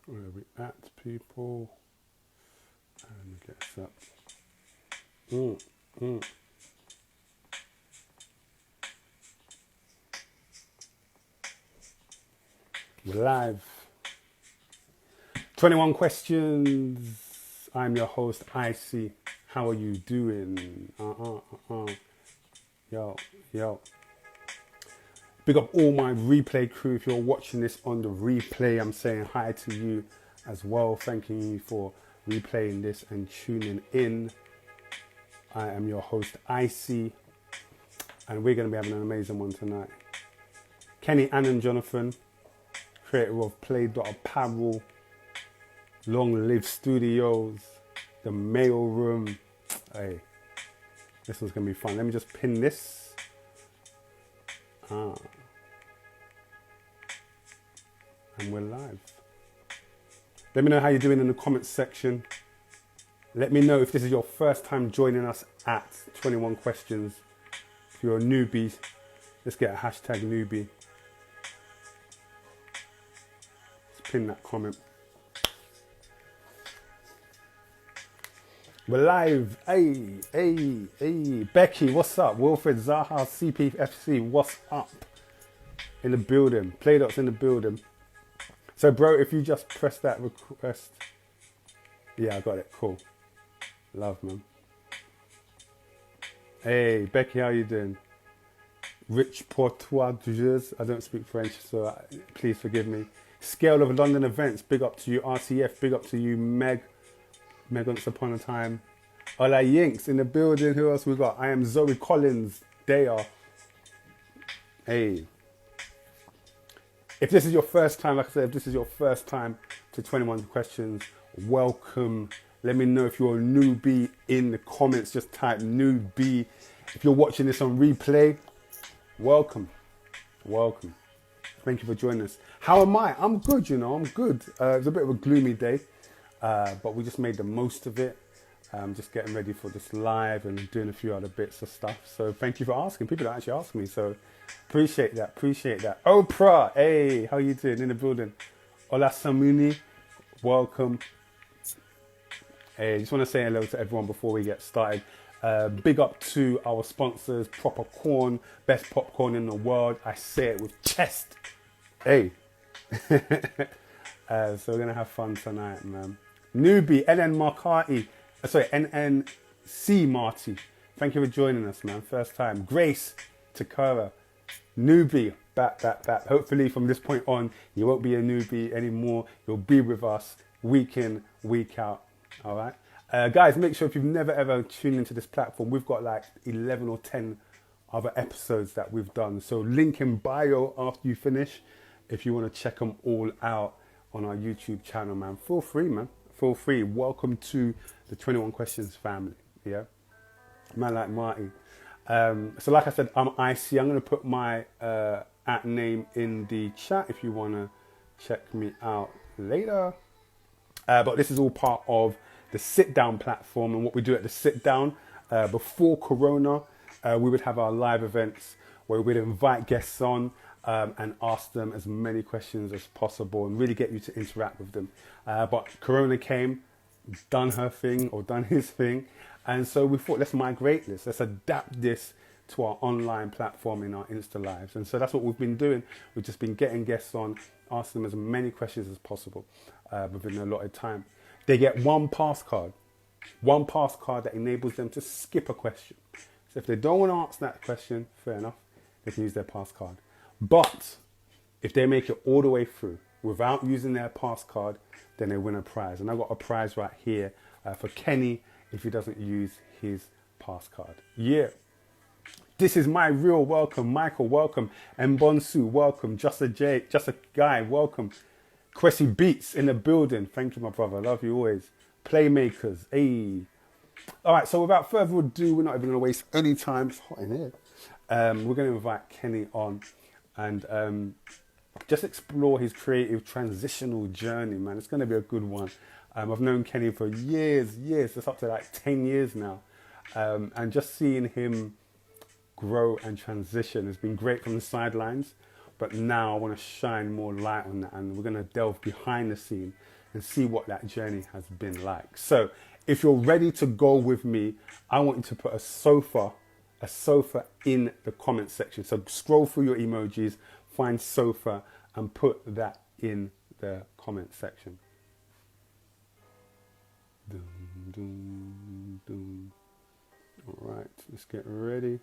Where are we at, people? And get us up. Mm. We're live. 21 questions. I'm your host, Icy. How are you doing? Yo, yo. Big up all my replay crew. If you're watching this on the replay, I'm saying hi to you as well. Thanking you for replaying this and tuning in. I am your host, Icy, and we're going to be having an amazing one tonight. Kenny, Annan, Jonathan, creator of Playdot, Apparel, Long Live Studios, the Mail Room. Hey, this one's going to be fun. Let me just pin this. And we're live. Let me know how you're doing in the comments section. Let me know if this is your first time joining us at 21 questions. If you're a newbie, let's get a hashtag newbie. Let's pin that comment. We're live. Hey. Becky, what's up? Wilfried Zaha, CPFC, what's up? In the building. Playdot's in the building. So, bro, if you just press that request. Yeah, I got it. Cool. Love, man. Hey, Becky, how you doing? Rich Portuages. I don't speak French, so please forgive me. Scale of London events. Big up to you, RTF. Big up to you, Meg. Once upon a time. Ola Yinks in the building. Who else we got? I am Zoe Collins. They are. Hey. If this is your first time, like I said, if this is your first time to 21 questions, welcome. Let me know if you're a newbie in the comments. Just type newbie. If you're watching this on replay, welcome. Thank you for joining us. How am I? I'm good, I'm good. It was a bit of a gloomy day, but we just made the most of it. Just getting ready for this live and doing a few other bits of stuff. So thank you for asking. People don't actually ask me, so appreciate that. Oprah, hey, how you doing in the building? Ola Samuni, welcome. Hey, just want to say hello to everyone before we get started. Big up to our sponsors, Proper Corn, best popcorn in the world. I say it with chest. Hey. So we're going to have fun tonight, man. Newbie, NNC Marty. Thank you for joining us, man. First time. Grace Takara. Newbie. Back. Hopefully from this point on, you won't be a newbie anymore. You'll be with us week in, week out. All right. Guys, make sure if you've never ever tuned into this platform, we've got like 11 or 10 other episodes that we've done. So link in bio after you finish. If you want to check them all out on our YouTube channel, man, feel free, man. Feel free. Welcome to the 21 Questions family. Yeah. Man like Marty. So like I said, I'm Icy. I'm going to put my at name in the chat if you want to check me out later. But this is all part of the sit-down platform, and what we do at the sit-down, before Corona, we would have our live events where we'd invite guests on and ask them as many questions as possible and really get you to interact with them. But Corona came, done his thing, and so we thought, let's migrate this, let's adapt this to our online platform in our Insta Lives. And so that's what we've been doing. We've just been getting guests on, asking them as many questions as possible within a allotted time. They get one pass card that enables them to skip a question. So if they don't want to answer that question, fair enough, they can use their pass card. But if they make it all the way through without using their pass card, then they win a prize. And I've got a prize right here for Kenny if he doesn't use his pass card. Yeah. This is my real welcome. Michael, welcome. Mbonsu, welcome. Just a guy, welcome. Cressy Beats in the building. Thank you, my brother. Love you always. Playmakers. Hey. All right, so without further ado, we're not even going to waste any time. It's hot in here. We're going to invite Kenny on and just explore his creative transitional journey, man. It's going to be a good one. I've known Kenny for years. It's up to like 10 years now. And just seeing him grow and transition has been great from the sidelines. but now I want to shine more light on that, and we're going to delve behind the scene and see what that journey has been like. So if you're ready to go with me, I want you to put a sofa in the comment section. So scroll through your emojis, find sofa, and put that in the comment section. Dun, dun, dun. All right, let's get ready.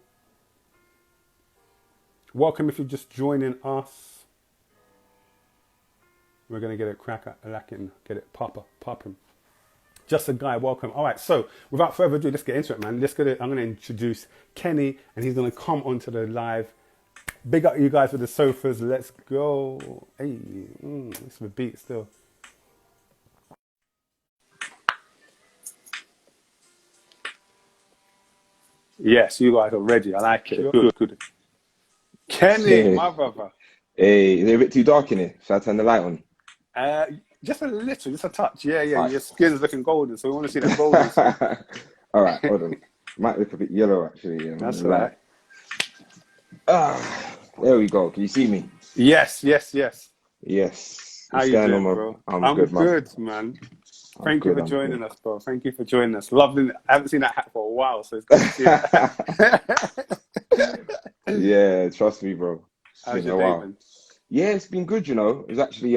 Welcome if you're just joining us. We're going to get it crack-a-lacking, get it popping. Just a guy, welcome. All right, so without further ado, let's get into it, man. I'm going to introduce Kenny, and he's going to come onto the live. Big up you guys with the sofas. Let's go. Hey, it's the beat still. Yes, you guys are ready. I like it. Good. Kenny, Hey. my brother. Hey, is it a bit too dark in here? Should I turn the light on? Just a little, just a touch. Yeah. Right. Your skin's looking golden, so we want to see that golden side. All right, hold on. Might look a bit yellow actually. That's all right. There we go. Can you see me? Yes. Yes. How you doing, bro? I'm good, man. I'm Thank you good, for I'm joining good. us, bro. Thank you for joining us. Loving it. I haven't seen that hat for a while, so it's good to see that. Yeah, trust me, bro. It's How's been your a day while. been? Yeah, it's been good, you know. It was actually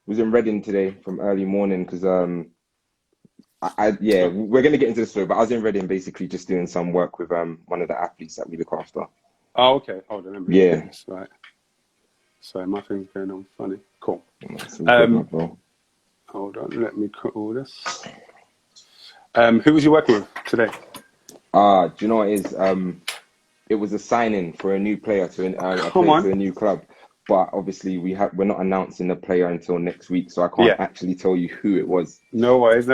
was in Reading today from early morning because we're gonna get into the story, but I was in Reading basically just doing some work with one of the athletes that we look after. Oh, okay. Hold on, let me Yeah. get this right. Sorry, my thing's going on funny. Cool. It's all good, my bro. Hold on, let me cut all this. Who was you working with today? Do you know what it is? It was a signing for a new player to a new club, but obviously we're not announcing the player until next week, so I can't actually tell you who it was. No worries.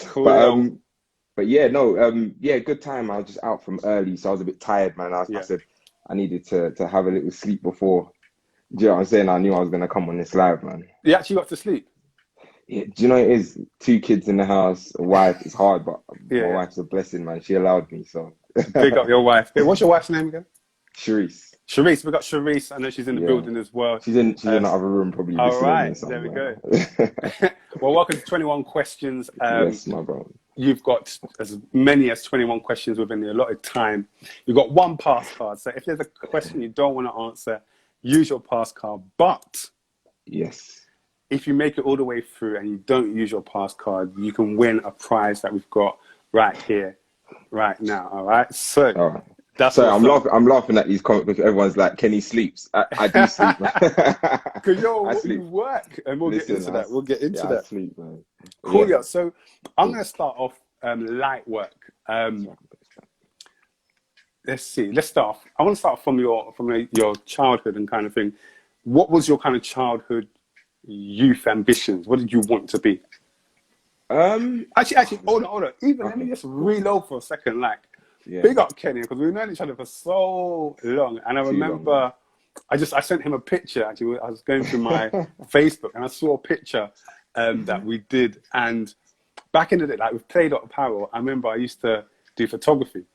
Cool. But yeah, good time. I was just out from early, so I was a bit tired, man. I said I needed to have a little sleep before. Do you know what I'm saying? I knew I was gonna come on this live, man. You actually got to sleep? Yeah, do you know it is 2 kids in the house, a wife. It's hard, but my wife's a blessing, man. She allowed me, so. Big up your wife. What's your wife's name again? Sharice. Sharice, we got Sharice. I know she's in the building as well. She's in the other room, probably. All right, there we go. Well, welcome to 21 Questions. Yes, my bro. You've got as many as 21 questions within the allotted time. You've got 1 pass card. So if there's a question you don't want to answer, use your pass card. But yes, if you make it all the way through and you don't use your pass card, you can win a prize that we've got right here, right now. All right. So all right. That's so I'm laughing at these comments because everyone's like, Kenny sleeps. I do sleep, man. Because you work, and we'll get into that. We'll get into that. I sleep, man. Cool. Yeah. So I'm going to start off light work. Let's see. Let's start off. I want to start from your childhood and kind of thing. What was your kind of childhood youth ambitions? What did you want to be? Actually, hold on. Let me just reload for a second. Like, big up Kenny, because we've known each other for so long, and I remember I sent him a picture. Actually, I was going through my Facebook and I saw a picture that we did. And back in the day, like with Playdot Apparel, I remember I used to do photography.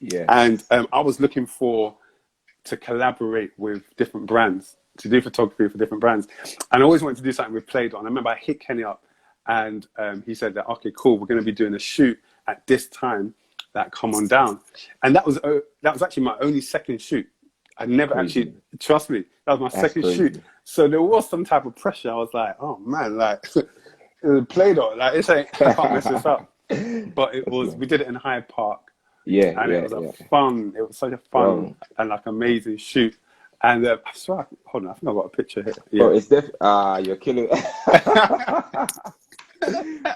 Yeah. And I was looking to collaborate with different brands, to do photography for different brands. And I always wanted to do something with Playdot. And I remember I hit Kenny up and he said that, okay, cool, we're going to be doing a shoot at this time, that come on down. And that was actually my only second shoot. I never actually, trust me, that was my second shoot. So there was some type of pressure. I was like, oh man, like Playdot, like I can't mess this up. But we did it in Hyde Park. Yeah, and it was it was such a fun and like amazing shoot. And I swear, hold on, I think I've got a picture here. Yeah. Bro, it's you're killing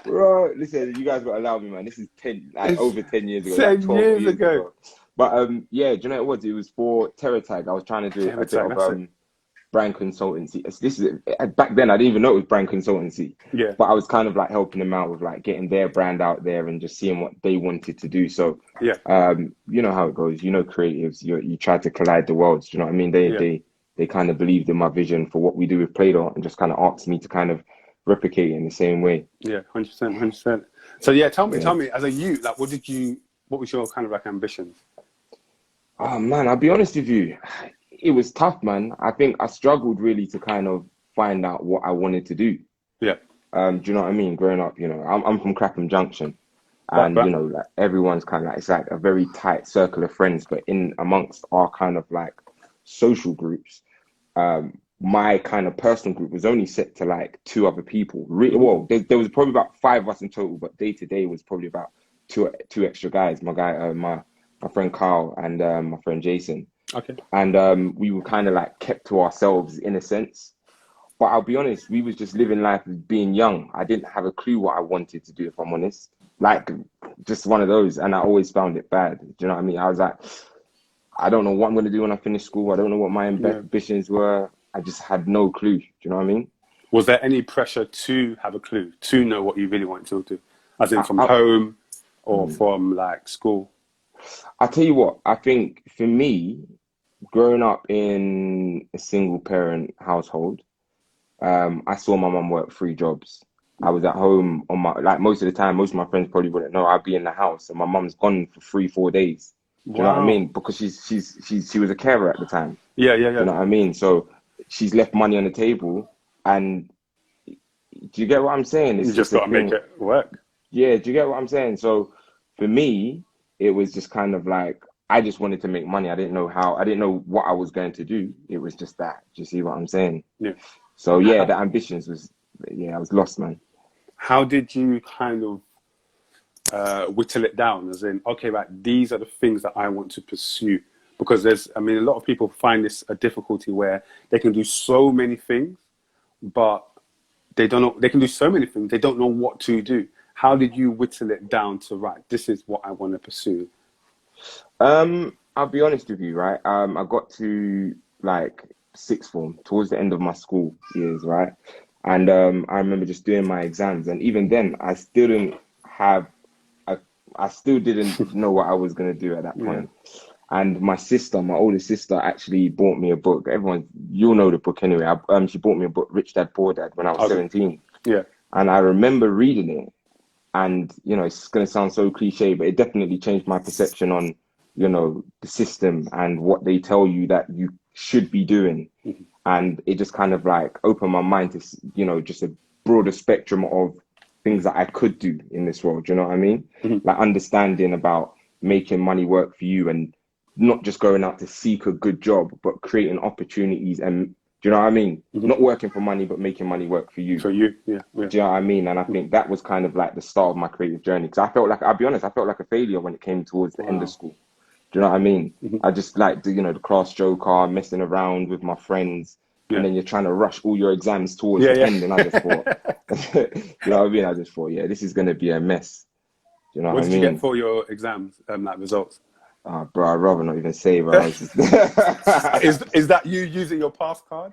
Bro, listen, you guys got to allow me, man. This is over 10 years ago. 10 years ago. But yeah, do you know what it was? It was for Terror Tag. I was trying to do a bit of brand consultancy. This is back then. I didn't even know it was brand consultancy. Yeah. But I was kind of like helping them out with like getting their brand out there and just seeing what they wanted to do. So yeah, you know how it goes. You know, creatives. You try to collide the worlds. Do you know what I mean? They kind of believed in my vision for what we do with Playdot and just kind of asked me to kind of replicate it in the same way. Yeah, 100%. So yeah, tell me, as a youth, like, what was your kind of like ambitions? Oh man, I'll be honest with you. it was tough, man. I think I struggled really to kind of find out what I wanted to do. Yeah. Do you know what I mean? Growing up, you know, I'm from Clapham Junction, and Right. you know, like everyone's kind of like, it's like a very tight circle of friends. But in amongst our kind of like social groups, my kind of personal group was only set to like two other people. Well, there was probably about five of us in total, but day to day was probably about two extra guys. My guy, my friend Carl, and my friend Jason. Okay. And we were kind of like kept to ourselves in a sense. But I'll be honest, we was just living life as being young. I didn't have a clue what I wanted to do, if I'm honest. Like, just one of those. And I always found it bad. Do you know what I mean? I was like, I don't know what I'm going to do when I finish school. I don't know what my ambitions were. I just had no clue. Do you know what I mean? Was there any pressure to have a clue, to know what you really wanted to do? As in from home or from like school? I'll tell you what, I think for me, growing up in a single parent household, I saw my mum work 3 jobs. I was at home on my, like most of the time, most of my friends probably wouldn't know, I'd be in the house and my mum's gone for 3-4 days. Do you know what I mean? Because she was a carer at the time. Yeah. Do you know what I mean? So she's left money on the table, and do you get what I'm saying? It's you just got to make it work. Yeah, do you get what I'm saying? So for me, it was just kind of like, I just wanted to make money. I didn't know how, I didn't know what I was going to do. It was just that. Do you see what I'm saying? Yeah. So yeah, the ambitions was, I was lost, man. How did you kind of whittle it down? As in, okay, right, these are the things that I want to pursue. Because a lot of people find this a difficulty where they can do so many things, but they don't know, they can do so many things, they don't know what to do. How did you whittle it down to, right, this is what I want to pursue? I'll be honest with you, right? I got to like 6th form towards the end of my school years, right? And I remember just doing my exams, and even then, I still didn't know what I was gonna do at that point. And my older sister, actually bought me a book. You'll know the book anyway. She bought me a book, Rich Dad Poor Dad, when I was 17. Yeah. And I remember reading it, and you know, it's gonna sound so cliche, but it definitely changed my perception on, you know, the system and what they tell you that you should be doing. And it just kind of like opened my mind to, you know, just a broader spectrum of things that I could do in this world. Do you know what I mean? Like understanding about making money work for you, and not just going out to seek a good job, but creating opportunities. And do you know what I mean? Not working for money, but making money work for you. For you, yeah. Do you know what I mean? And I think that was kind of like the start of my creative journey. Because I felt like, I'll be honest, I felt like a failure when it came towards the end of school. Do you know what I mean? I just like the class joker, messing around with my friends, and then you're trying to rush all your exams towards the end. And I just thought, you know what I mean? I just thought, this is going to be a mess. Do you know what I mean? What did you get for your exams, like results? Bro, I'd rather not even say, bro. Is that you using your pass card?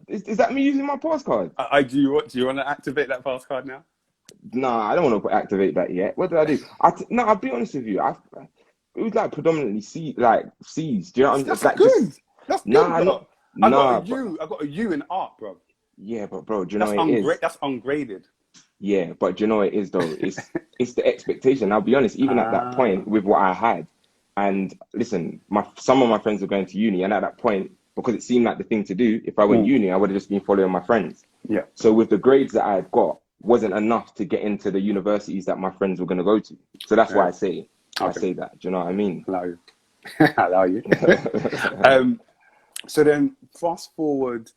Is that me using my pass card? Do you want to activate that pass card now? Nah, I don't want to activate that yet. What did I do? I'll be honest with you. It was like predominantly C's. Do you know what I'm That's like? good. That's good. I got a U in art, bro. Yeah, but bro, do you know what it is? That's ungraded. Yeah, but do you know what it is though? It's the expectation. I'll be honest, even at that point with what I had, and listen, some of my friends were going to uni, and at that point, because it seemed like the thing to do, if I went uni, I would have just been following my friends. Yeah. So with the grades that I had got, wasn't enough to get into the universities that my friends were going to go to. So that's why I say that. Do you know what I mean? Allow you. Allow you. So then fast forward,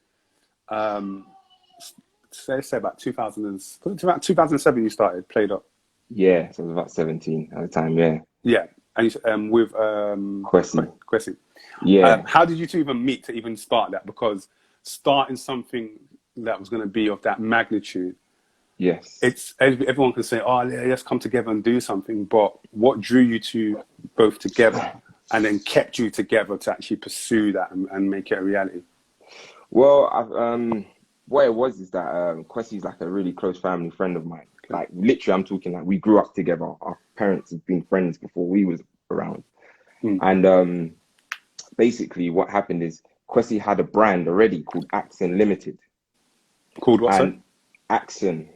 say about 2007 you started Playdot. Yeah, so I was about 17 at the time, yeah. Yeah, and with Kwesi. Yeah. How did you two even meet to even start that? Because starting something that was going to be of that magnitude, yes, everyone can say, oh, let's come together and do something. But what drew you two both together and then kept you together to actually pursue that and make it a reality? Well, what it was is that Kwesi's like a really close family friend of mine. Like literally, I'm talking like we grew up together. Our parents have been friends before we was around. And basically what happened is Kwesi had a brand already called Accent Limited. Called what, sir? Accent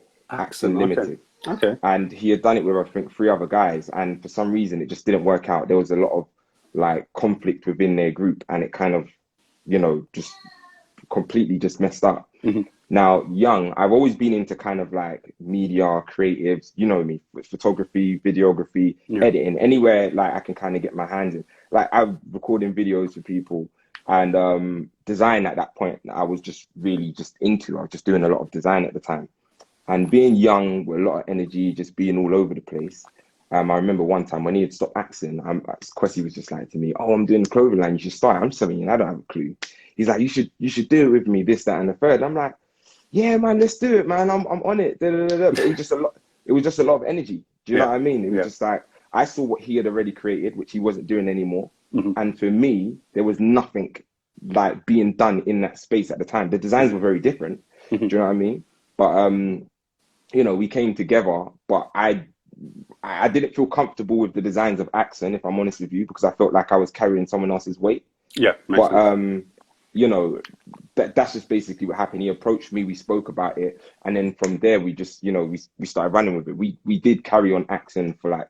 Limited. Okay. And he had done it with, I think, 3 other guys. And for some reason, it just didn't work out. There was a lot of like conflict within their group, and it kind of, you know, just completely just messed up. Now, young, I've always been into kind of like media, creatives, you know me, with photography, videography, editing, anywhere like I can kind of get my hands in. Like I'm recording videos for people, and design at that point, I was just really just into. I was just doing a lot of design at the time. And being young with a lot of energy, just being all over the place. I remember one time when he had stopped acting, Kwesi was just like to me, "Oh, I'm doing the clothing line. You should start." I'm just telling you, I don't have a clue. He's like, you should do it with me, this, that, and the third. I'm like, yeah, man, let's do it, man. I'm on it. Da, da, da, da. But it was just a lot. It was just a lot of energy. Do you know what I mean? It was just like I saw what he had already created, which he wasn't doing anymore. And for me, there was nothing like being done in that space at the time. The designs were very different. Do you know what I mean? But you know, we came together, but I didn't feel comfortable with the designs of Accent, if I'm honest with you, because I felt like I was carrying someone else's weight. Yeah, but sense. You know, that's just basically what happened. He approached me, we spoke about it, and then from there we just, you know, we started running with it. We did carry on Accent for like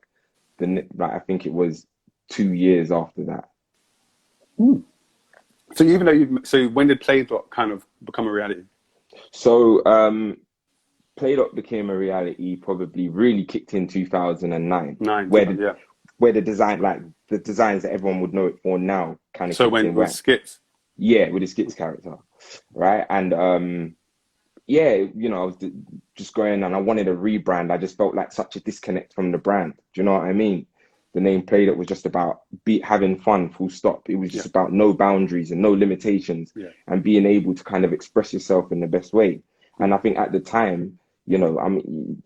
I think it was 2 years after that. So even though so when did Playdot kind of become a reality? So Playdot became a reality probably really kicked in 2009. Where the design, like the designs that everyone would know it for now, kind of. So when with Skits. Yeah, with the Skits character, right? And yeah, you know, I was just going and I wanted a rebrand. I just felt like such a disconnect from the brand. Do you know what I mean? The name Playdot was just about having fun, full stop. It was just about no boundaries and no limitations, and being able to kind of express yourself in the best way. And I think at the time, you know,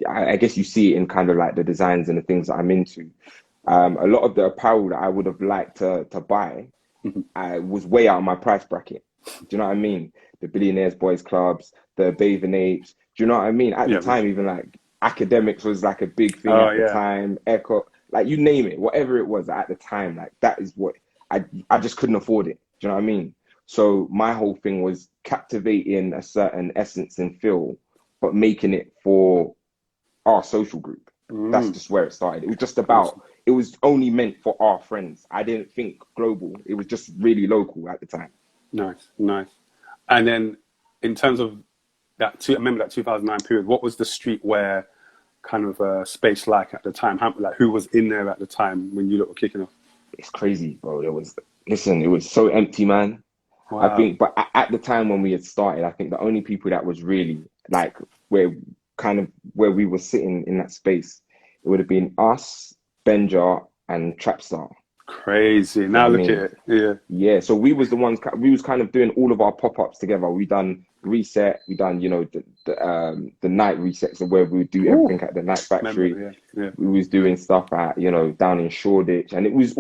I guess you see it in kind of like the designs and the things that I'm into. A lot of the apparel that I would have liked to buy, I was way out of my price bracket. Do you know what I mean? The Billionaires Boys Clubs, the Bathing Apes. Do you know what I mean? At the time, even like academics was like a big thing at the time. Echo, like you name it, whatever it was at the time, like that is what I just couldn't afford it. Do you know what I mean? So my whole thing was captivating a certain essence and feel, but making it for our social group. That's just where it started. It was just about, it was only meant for our friends. I didn't think global. It was just really local at the time. Nice. And then in terms of that, I remember that 2009 period, what was the streetwear kind of space like at the time? Who was in there at the time when you were kicking off? It's crazy, bro. It was so empty, man. Wow. I think, but at the time when we had started, I think the only people that was really like where we were sitting in that space, it would have been us, Benja, and Trapstar. Crazy. Now look at it. Yeah. So we was kind of doing all of our pop-ups together. We done Reset. We done, you know, the night resets of where we would do everything at the Night Factory. We was doing stuff at, you know, down in Shoreditch, and it was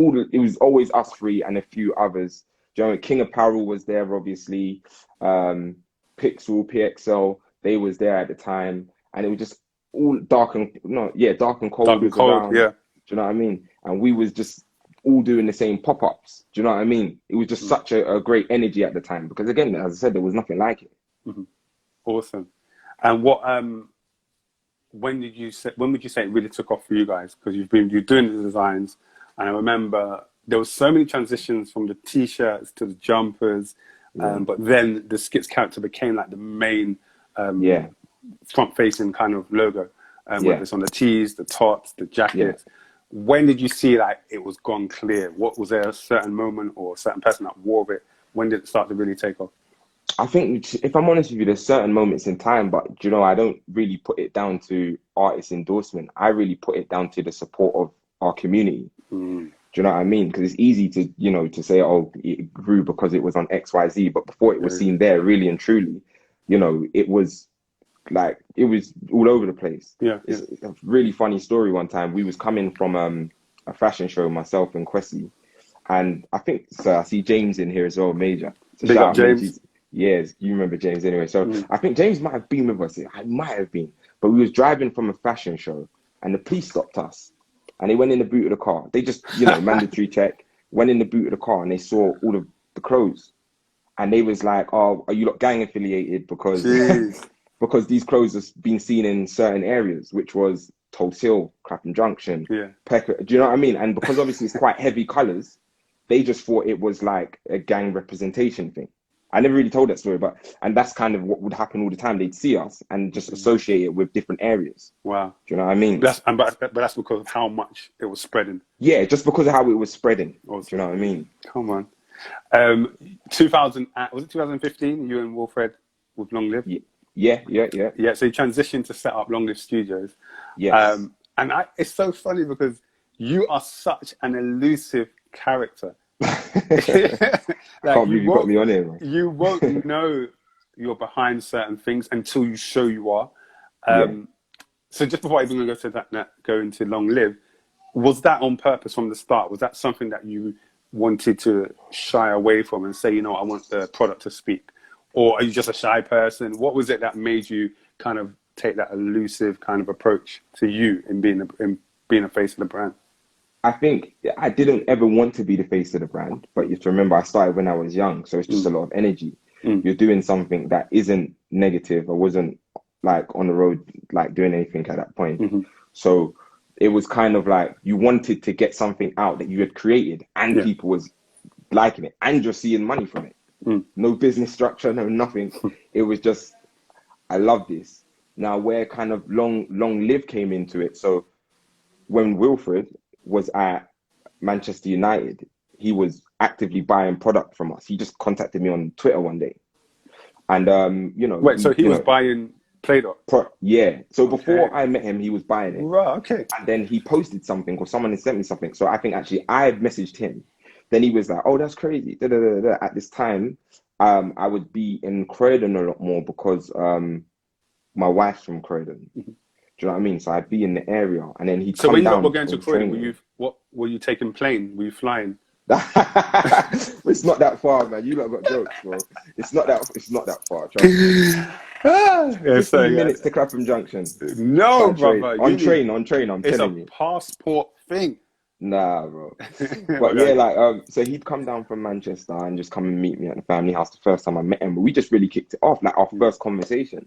always us three and a few others. Do you know, King Apparel was there, obviously. Pixel, PXL, they was there at the time, and it was just all dark and cold. Dark and cold, do you know what I mean? And we was just all doing the same pop-ups. Do you know what I mean? It was just such a great energy at the time, because again, as I said, there was nothing like it. Awesome. And what when would you say it really took off for you guys? Because you're doing the designs, and I remember there was so many transitions from the t-shirts to the jumpers, but then the Skits character became like the main front-facing kind of logo, whether it's on the tees, the tops, the jackets. When did you see like it was gone clear? What was there a certain moment or a certain person that wore it? When did it start to really take off? I think, if I'm honest with you, there's certain moments in time, but you know, I don't really put it down to artist endorsement. I really put it down to the support of our community. Do you know what I mean? Because it's easy to, you know, to say, oh, it grew because it was on XYZ, but before it was seen there, really and truly, you know, it was like, it was all over the place. It's a really funny story. One time we was coming from a fashion show, myself and Kwesi, and I think, so I see James in here as well, Major. So big up, James. Yes, you remember James anyway. So I think James might have been with us. I might have been, but we was driving from a fashion show, and the police stopped us, and they went in the boot of the car. They just, you know, mandatory check, went in the boot of the car, and they saw all of the clothes, and they was like, "Oh, are you lot gang affiliated?" Because because these clothes have been seen in certain areas, which was Tulse Hill, Clapham Junction, Peckham. Do you know what I mean? And because obviously it's quite heavy colours, they just thought it was like a gang representation thing. I never really told that story, and that's kind of what would happen all the time. They'd see us and just associate it with different areas. Wow. Do you know what I mean? But that's because of how much it was spreading. Yeah, just because of how it was spreading. Awesome. Do you know what I mean? Come on. was it 2015? You and Wilfried with Long Live? Yeah. Yeah, so you transitioned to set up Long Live Studios. Yes. And it's so funny because you are such an elusive character. Can't believe you got me on here, man. You won't know you're behind certain things until you show you are. So just before I even go into Long Live, was that on purpose from the start? Was that something that you wanted to shy away from and say, you know, I want the product to speak? Or are you just a shy person? What was it that made you kind of take that elusive kind of approach to you in being a face of the brand? I think I didn't ever want to be the face of the brand, but you have to remember I started when I was young, so it's just a lot of energy. You're doing something that isn't negative. I wasn't like on the road like doing anything at that point. So it was kind of like you wanted to get something out that you had created and people was liking it and you're seeing money from it. No business structure, no nothing. It was just, I love this. Now where kind of Long Live came into it. So when Wilfried was at Manchester United, he was actively buying product from us. He just contacted me on Twitter one day. And, you know... Wait, so he was buying Playdot? Yeah. So before I met him, he was buying it. Right, okay. And then he posted something or someone had sent me something. So I think actually I had messaged him. Then he was like, oh, that's crazy. Da, da, da, da. At this time, I would be in Croydon a lot more because my wife's from Croydon. Do you know what I mean? So I'd be in the area, and then he'd come down. So when you were going to Croydon, were you taking plane? Were you flying? It's not that far, man. You lot got jokes, bro. It's not that far. Trust me. 15 minutes to Clapham Junction. No, brother. On train. I'm telling you. It's a passport thing. Nah, bro. But yeah, like so he'd come down from Manchester and just come and meet me at the family house the first time I met him. But we just really kicked it off, like our first conversation.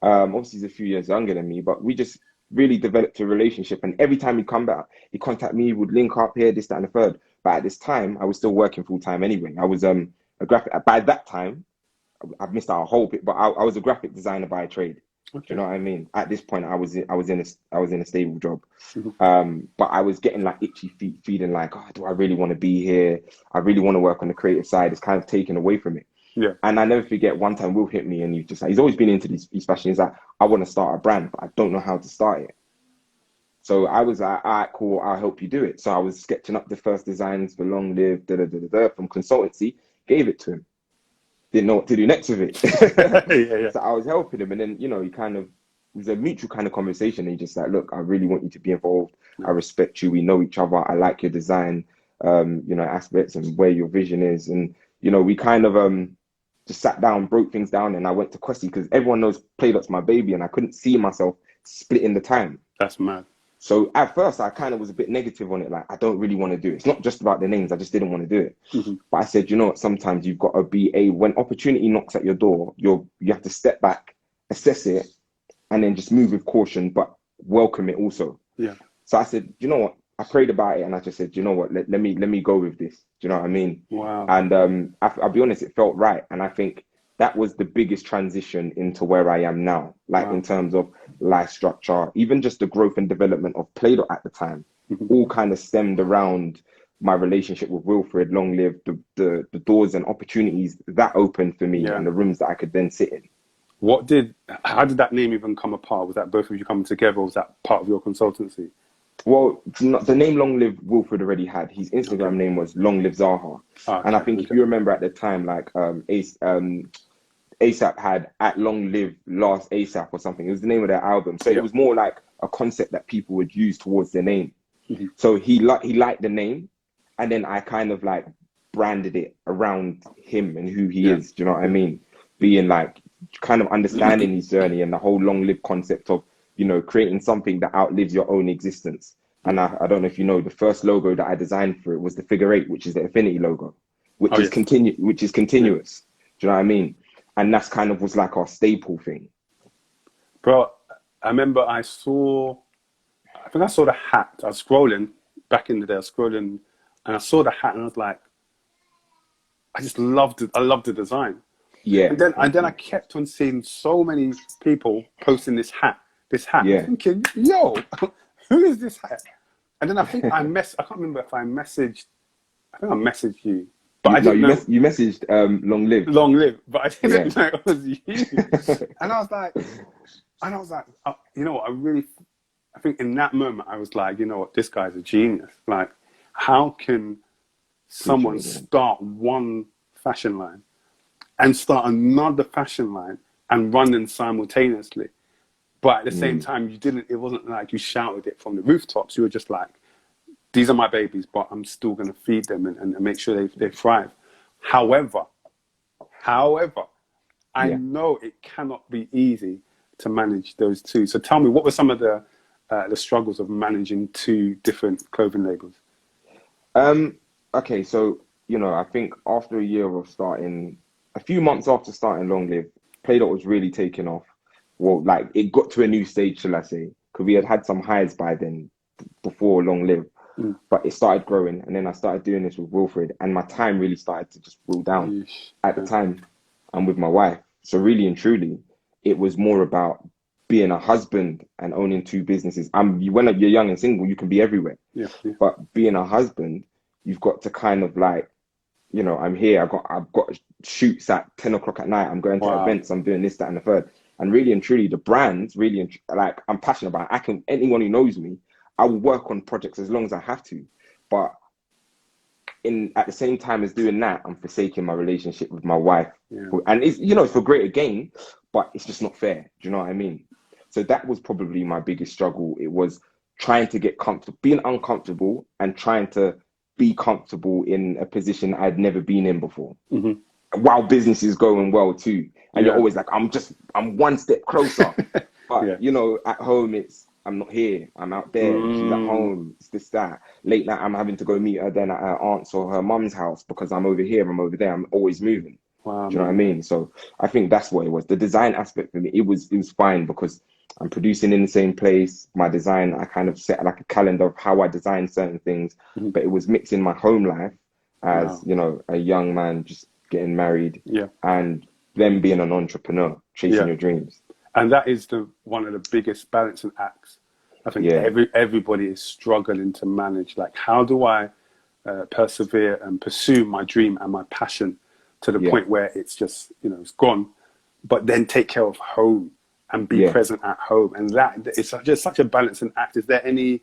Obviously he's a few years younger than me, but we just really developed a relationship. And every time he'd come back, he'd contact me, would link up here, this, that, and the third. But at this time, I was still working full time anyway. I was a graphic. By that time, I've missed out a whole bit, but I was a graphic designer by trade. Okay. Do you know what I mean? At this point, I was in a stable job, but I was getting like itchy feet, feeling like, oh, do I really want to be here? I really want to work on the creative side. It's kind of taken away from it. Yeah. And I never forget one time Will hit me and he's always been into these fashion. He's like, I want to start a brand, but I don't know how to start it. So I was like, all right, cool, I'll help you do it. So I was sketching up the first designs for Long Live, from consultancy, gave it to him. Didn't know what to do next with it. Yeah. So I was helping him, and then, you know, it was a mutual kind of conversation. And he just like, look, I really want you to be involved. I respect you. We know each other. I like your design, aspects and where your vision is. And, you know, we kind of just sat down, broke things down, and I went to Kwesi because everyone knows Playdot's my baby, and I couldn't see myself splitting the time. That's mad. So at first, I kind of was a bit negative on it. Like, I don't really want to do it. It's not just about the names. I just didn't want to do it. But I said, you know what? Sometimes you've got to be when opportunity knocks at your door, you have to step back, assess it, and then just move with caution, but welcome it also. Yeah. So I said, you know what? I prayed about it, and I just said, you know what? Let me go with this. Do you know what I mean? Wow. And I'll be honest, it felt right. And I think that was the biggest transition into where I am now, like in terms of life structure, even just the growth and development of Playdot at the time, all kind of stemmed around my relationship with Wilfried, Long Live, the doors and opportunities that opened for me and the rooms that I could then sit in. How did that name even come apart? Was that both of you coming together, or was that part of your consultancy? Well, the name Long Live Wilfried already had. His Instagram name was Long Live Zaha. And I think if you remember at the time, like ASAP had at Long Live Last ASAP or something. It was the name of their album. So it was more like a concept that people would use towards their name. So he liked the name, and then I kind of like branded it around him and who he is. Do you know what I mean? Being like kind of understanding his journey and the whole Long Live concept of, you know, creating something that outlives your own existence. And I don't know if you know, the first logo that I designed for it was the figure 8, which is the Affinity logo, which is continuous. Do you know what I mean? And that's kind of was like our staple thing. Bro, I remember I saw the hat. I was scrolling back in the day, and I saw the hat, and I was like, I just loved it. I loved the design. Yeah. And then I kept on seeing so many people posting this hat. Yeah. I'm thinking, yo, who is this hat? And then I think I can't remember if I messaged you. But I didn't know. You messaged Long Live. Long Live, but I didn't know it was you. And I was like, you know what, I think in that moment I was like, you know what, this guy's a genius. Like, how can someone start one fashion line and start another fashion line and run them simultaneously? But at the same time, it wasn't like you shouted it from the rooftops. You were just like, these are my babies, but I'm still going to feed them and make sure they thrive. However, I know it cannot be easy to manage those two. So tell me, what were some of the struggles of managing two different clothing labels? Okay, so, I think after a few months after starting Long Live, Playdot was really taking off. Well, like, it got to a new stage, shall I say, because we had some highs by then before Long Live, but it started growing. And then I started doing this with Wilfried, and my time really started to just roll down at the time. I'm with my wife. So really and truly, it was more about being a husband and owning two businesses. When you're young and single, you can be everywhere. But being a husband, you've got to kind of like, I'm here. I've got shoots at 10 o'clock at night. I'm going to events. I'm doing this, that, and the third. And really and truly, the brands, like, I'm passionate about it. Anyone who knows me, I will work on projects as long as I have to. But at the same time as doing that, I'm forsaking my relationship with my wife. And it's, it's for greater gain, but it's just not fair. Do you know what I mean? So that was probably my biggest struggle. It was trying to get comfortable, being uncomfortable and trying to be comfortable in a position I'd never been in before. While business is going well too. And you're always like, I'm one step closer. But, at home, I'm not here. I'm out there. She's at home. It's this, that. Late night, I'm having to go meet her then at her aunt's or her mum's house because I'm over here, I'm over there. I'm always moving. Wow, do you know what I mean? So I think that's what it was. The design aspect for me, it was fine because I'm producing in the same place. My design, I kind of set like a calendar of how I design certain things, but it was mixing my home life as, a young man just getting married and then being an entrepreneur, chasing your dreams. And that is one of the biggest balancing acts. I think everybody is struggling to manage. Like, how do I persevere and pursue my dream and my passion to the point where it's just, it's gone, but then take care of home and be present at home. And that it's just such a balancing act. Is there any,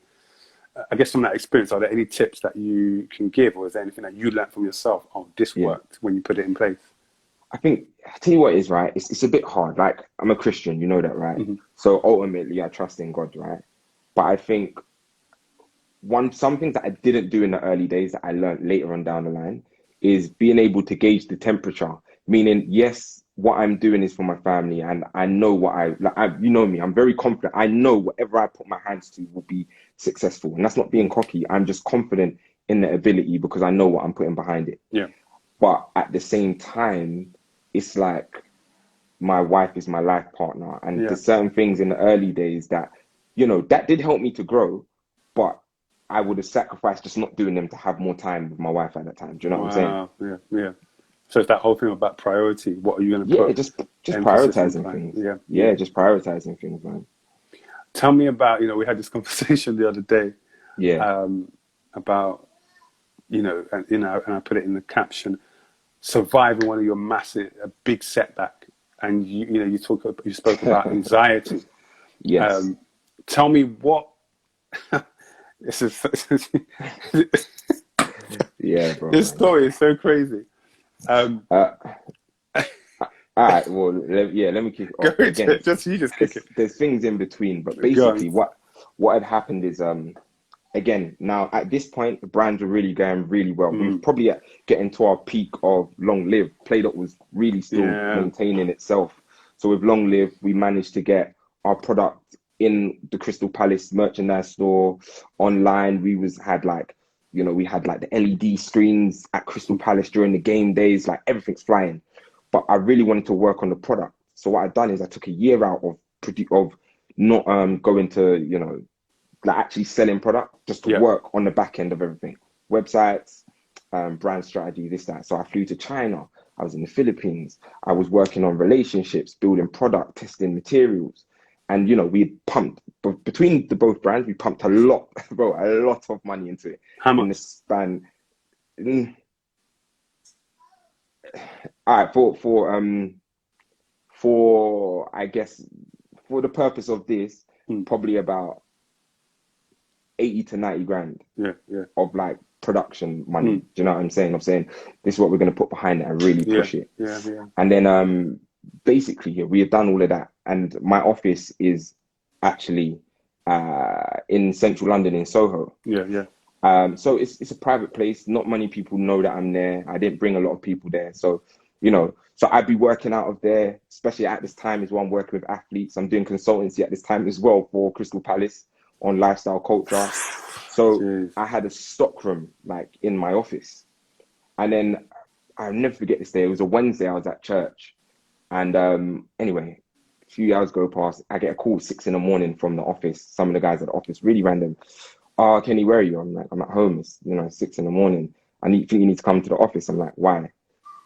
I guess from that experience, are there any tips that you can give, or is there anything that you learned from yourself? Oh, this worked when you put it in place. I think, I'll tell you what it is, right? It's a bit hard. Like, I'm a Christian, you know that, right? So ultimately, I trust in God, right? But I think some things that I didn't do in the early days that I learned later on down the line is being able to gauge the temperature. Meaning, yes, what I'm doing is for my family, and I know you know me, I'm very confident. I know whatever I put my hands to will be successful. And that's not being cocky. I'm just confident in the ability because I know what I'm putting behind it. But at the same time, it's like my wife is my life partner. And there's certain things in the early days that, that did help me to grow, but I would have sacrificed just not doing them to have more time with my wife at that time. Do you know what I'm saying? Yeah. So it's that whole thing about priority. What are you going to put? Just prioritizing things. Just prioritizing things, man. Tell me about, we had this conversation the other day. About, and I put it in the caption, surviving one of your a big setback. And you spoke about anxiety. Tell me what this is. Bro. This story is so crazy. All right. Well, let me kick it off. Again, just kick it. There's things in between, but basically, what had happened is again, now at this point, the brands were really going really well. We were probably getting to our peak of Long Live. Playdot was really still maintaining itself. So with Long Live, we managed to get our product in the Crystal Palace merchandise store, online. We had the LED screens at Crystal Palace during the game days, like everything's flying. But I really wanted to work on the product. So what I've done is I took a year out of not going to, like actually selling product, just to work on the back end of everything. Websites, brand strategy, this, that. So I flew to China. I was in the Philippines. I was working on relationships, building product, testing materials. And, you know, we pumped, between the both brands, we pumped a lot, bro, a lot of money into it. How much? In the span. All right, for I guess, for the purpose of this, probably about 80 to 90 grand of like production money. Do you know what I'm saying? I'm saying this is what we're going to put behind it and really push it. And then basically, we have done all of that. And my office is actually in central London in Soho. So it's a private place. Not many people know that I'm there. I didn't bring a lot of people there. So, you know, so I'd be working out of there, especially at this time as well. I'm working with athletes. I'm doing consultancy at this time as well for Crystal Palace on lifestyle culture. So I had a stockroom like in my office. And then I'll never forget this day. It was a Wednesday. I was at church. And anyway, a few hours go past. I get a call 6 a.m. from the office. Some of the guys at the office, really random. Oh, Kenny, where are you? I'm like, I'm at home. It's, you know, 6 a.m. I think you need to come to the office. I'm like, why?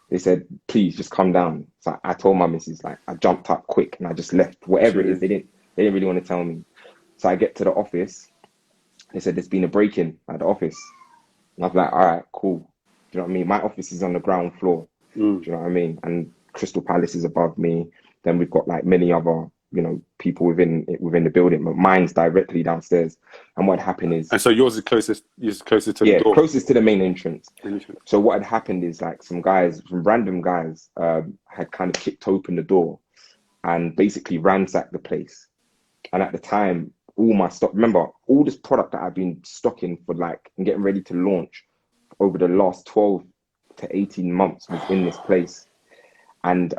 They said, please just come down. So I told my missus, like, I jumped up quick and I just left. Whatever it is, they didn't really want to tell me. So I get to the office. They said there's been a break-in at the office. And I was like, all right, cool. Do you know what I mean? My office is on the ground floor. Do you know what I mean? And Crystal Palace is above me. Then we've got like many other, you know, people within the building, but mine's directly downstairs. And what happened is, and so yours is closest to the door. Closest to the main entrance. So what had happened is like some random guys had kind of kicked open the door and basically ransacked the place. And at the time, all my stock, remember, all this product that I've been stocking for like and getting ready to launch over the last 12 to 18 months was in this place. And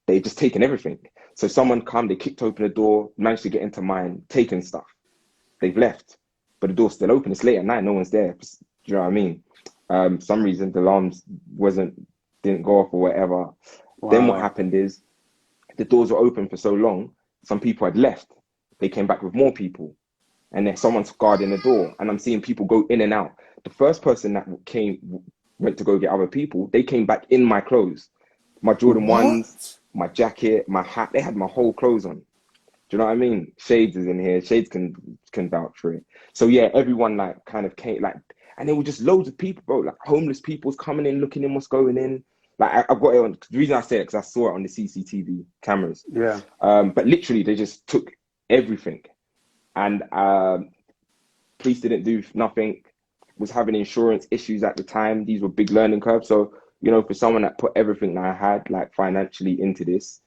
they've just taken everything. So someone they kicked open the door, managed to get into mine, taken stuff. They've left, but the door's still open. It's late at night, no one's there. Do you know what I mean? For some reason, the alarms didn't go off or whatever. Wow. Then what happened is the doors were open for so long, some people had left. They came back with more people, and then someone's guarding the door, and I'm seeing people go in and out. The first person that went to go get other people, they came back in my clothes. My Jordan 1s, my jacket, my hat, they had my whole clothes on. Do you know what I mean? Shades is in here. Shades can vouch for it. So yeah, everyone like kind of came like, and there were just loads of people, bro. Like homeless people's coming in, looking in what's going in. Like I've got it on. The reason I say it because I saw it on the CCTV cameras. Yeah. But literally, they just took everything, and police didn't do nothing. Was having insurance issues at the time. These were big learning curves. So you know, for someone that put everything that I had like financially into this,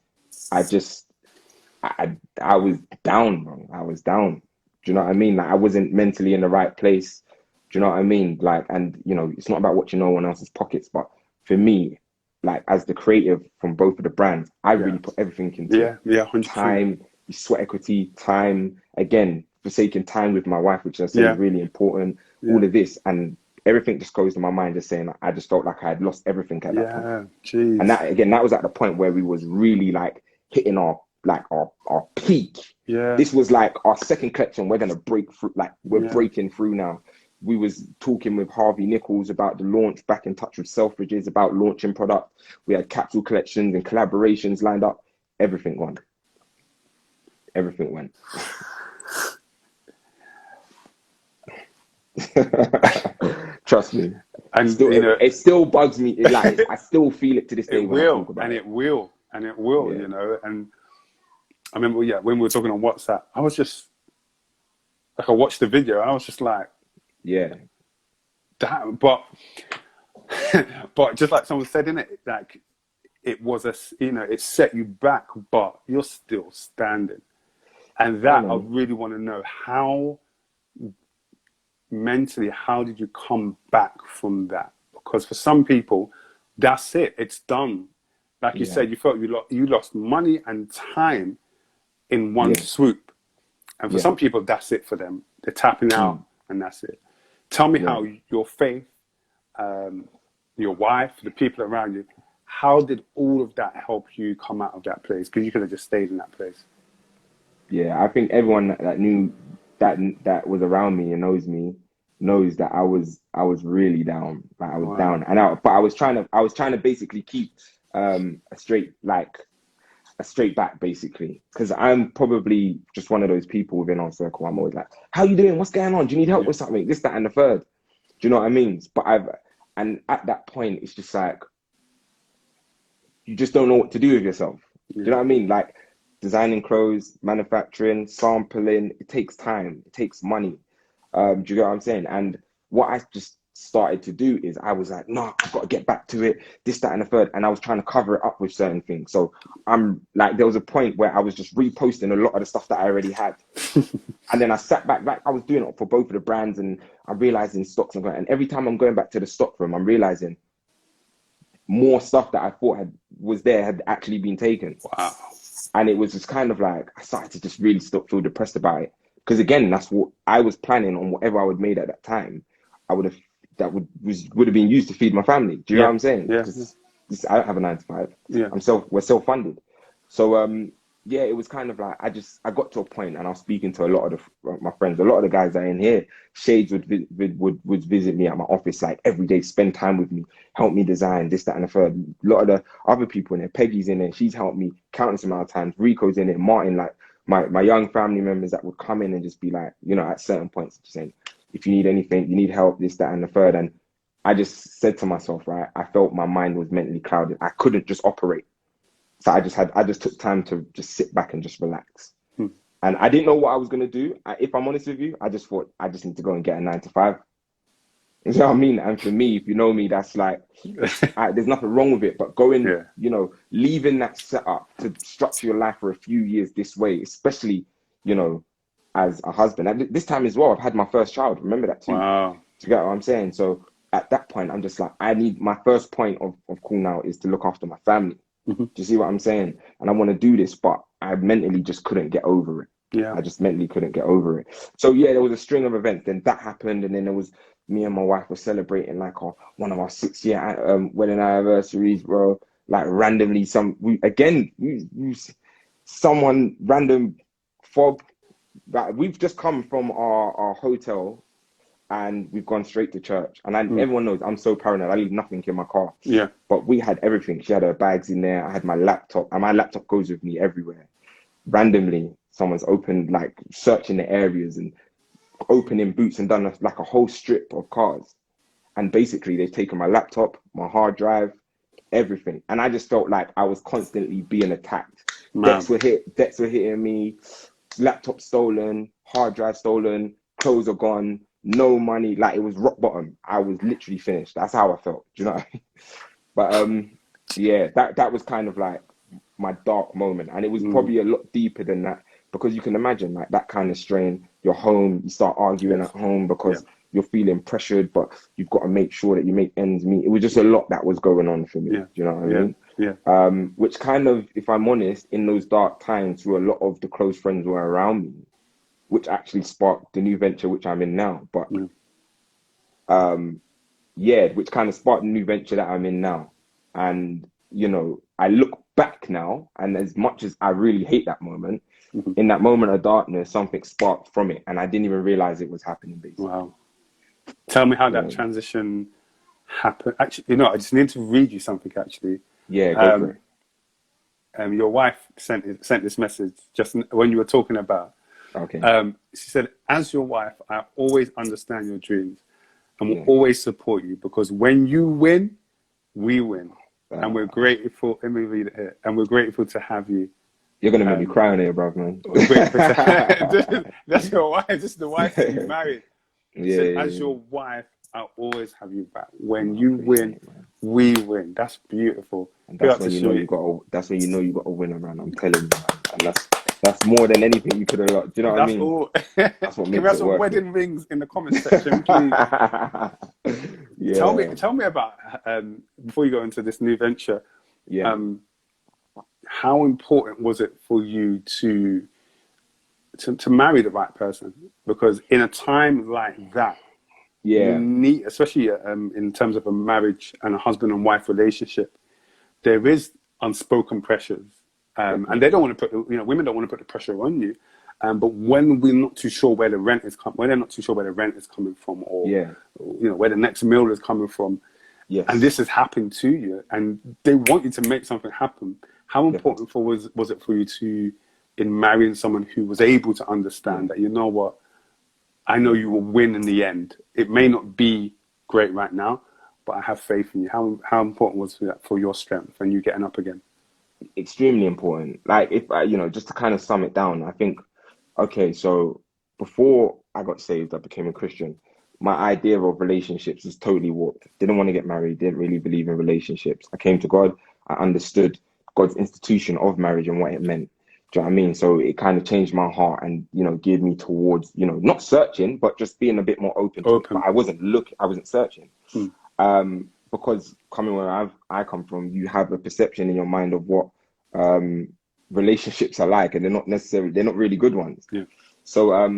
I was down, bro. I was down. Do you know what I mean? Like I wasn't mentally in the right place. Do you know what I mean? Like, and you know, it's not about watching no one else's pockets, but for me, like as the creative from both of the brands, I really put everything into 100%. Time, sweat equity, time, again, forsaking time with my wife, which I say is really important, all of this, and everything just goes to my mind just saying, I just felt like I had lost everything at that point. Geez. And that was at the point where we was really like hitting our peak. This was like our second collection. We're gonna break through, like we're breaking through now. We was talking with Harvey Nichols about the launch, back in touch with Selfridges about launching product. We had capsule collections and collaborations lined up. Everything went. Trust me. And still, it still bugs me. I still feel it to this day. It will. You know. And I remember, when we were talking on WhatsApp, I was just like, I watched the video, and I was just like, damn. But just like someone said in it, like it was it set you back, but you're still standing. And that I really want to know how. Mentally, how did you come back from that? Because for some people, that's it. It's done. Like you said, you felt you lost money and time in one swoop. And for some people, that's it for them. They're tapping out and that's it. Tell me how your faith, your wife, the people around you, how did all of that help you come out of that place? Because you could have just stayed in that place. Yeah, I think everyone that knew that was around me and knows me, knows that I was really down. Like I was down, and I was trying to basically keep a straight back basically, because I'm probably just one of those people within our circle. I'm always like, "How you doing? What's going on? Do you need help with something? This, that, and the third." Do you know what I mean? But and at that point, it's just like you just don't know what to do with yourself. Do you know what I mean? Like designing clothes, manufacturing, sampling, it takes time, it takes money. Do you get what I'm saying? And what I just started to do is I was like, no, I've got to get back to it, this, that, and the third. And I was trying to cover it up with certain things. So I'm like, there was a point where I was just reposting a lot of the stuff that I already had. And then I sat back, like I was doing it for both of the brands, and I'm realizing stocks and every time I'm going back to the stock room, I'm realizing more stuff that I thought was there had actually been taken. Wow. And it was just kind of like, I started to just really feel depressed about it. Because again, that's what I was planning on. Whatever I would made at that time, would have been used to feed my family. Do you know what I'm saying? Yeah. I don't have a 9 to 5. Yeah. We're self-funded. So yeah, it was kind of like I got to a point, and I was speaking to a lot of my friends, a lot of the guys that are in here. Shades would visit me at my office like every day, spend time with me, help me design this, that, and the third. A lot of the other people in there, Peggy's in there, she's helped me countless amount of times. Rico's in it, Martin, like my young family members that would come in and just be like, you know, at certain points, just saying, if you need anything, you need help, this, that, and the third. And I just said to myself, right, I felt my mind was mentally clouded. I couldn't just operate. So I just took time to just sit back and just relax. And I didn't know what I was going to do. If I'm honest with you, I just thought I just need to go and get a 9 to 5. You know what I mean? And for me, if you know me, that's like, there's nothing wrong with it. But going, you know, leaving that setup to structure your life for a few years this way, especially, you know, as a husband. And this time as well, I've had my first child. Remember that too. Wow. Do you get what I'm saying? So at that point, I'm just like, my first point of call now is to look after my family. Do you see what I'm saying? And I want to do this, but I mentally just couldn't get over it. Yeah. I just mentally couldn't get over it. So yeah, there was a string of events. Then that happened, and then there was me and my wife were celebrating like one of our 6-year wedding anniversaries, bro. Like randomly, someone random fob. Like, we've just come from our hotel, and we've gone straight to church. And everyone knows I'm so paranoid. I leave nothing in my car. Yeah. But we had everything. She had her bags in there. I had my laptop. And my laptop goes with me everywhere. Randomly, someone's opened, like, searching the areas and opening boots and done like a whole strip of cars. And basically, they've taken my laptop, my hard drive, everything. And I just felt like I was constantly being attacked. Debts were hitting me. Laptop stolen. Hard drive stolen. Clothes are gone. No money, like it was rock bottom. I was literally finished. That's how I felt. Do you know what I mean? But yeah, that was kind of like my dark moment, and it was probably a lot deeper than that, because you can imagine like that kind of strain. You're home, you start arguing at home because you're feeling pressured, but you've got to make sure that you make ends meet. It was just a lot that was going on for me. Do you know what I mean? Yeah. Which kind of, if I'm honest, in those dark times, where a lot of the close friends were around me, which actually sparked the new venture which I'm in now. But which kind of sparked the new venture that I'm in now. And, you know, I look back now, and as much as I really hate that moment, in that moment of darkness, something sparked from it, and I didn't even realize it was happening, basically. Wow. Tell me how that transition happened. Actually, you know, I just need to read you something, actually. Yeah, go for it. Your wife sent this message just when you were talking about. Okay. She said, as your wife, I always understand your dreams and will always support you, because when you win, we win. And we're grateful. Let me read it here. And we're grateful to have you. You're going to make me cry on here, bruv, man. That's your wife. This is the wife that you married. As your wife, I always have you back. When you win, we win. That's beautiful. And that's when you know you got a winner, man. I'm telling you, man. And that's more than anything you could have got. Do you know what I mean? All. That's what makes it work. Can we have some wedding rings in the comment section, please? Tell me about before you go into this new venture. How important was it for you to marry the right person? Because in a time like that, you need, especially in terms of a marriage and a husband and wife relationship, there is unspoken pressures. And they don't want to put, women don't want to put the pressure on you. But when we're not too sure where the rent is when they're not too sure where the rent is coming from, or where the next meal is coming from, and this has happened to you, and they want you to make something happen. How important was it for you to, in marrying someone who was able to understand that, you know what, I know you will win in the end. It may not be great right now, but I have faith in you. How important was that for your strength and you getting up again? Extremely important. Like, if I, just to kind of sum it down, I think, okay, so before I got saved, I became a Christian. My idea of relationships was totally warped. Didn't want to get married, didn't really believe in relationships. I came to God, I understood God's institution of marriage and what it meant. Do you know what I mean? So it kind of changed my heart and, geared me towards, not searching, but just being a bit more open to it. But I wasn't searching. Because coming where I come from, you have a perception in your mind of what relationships are like, and they're not really good ones. Yeah. So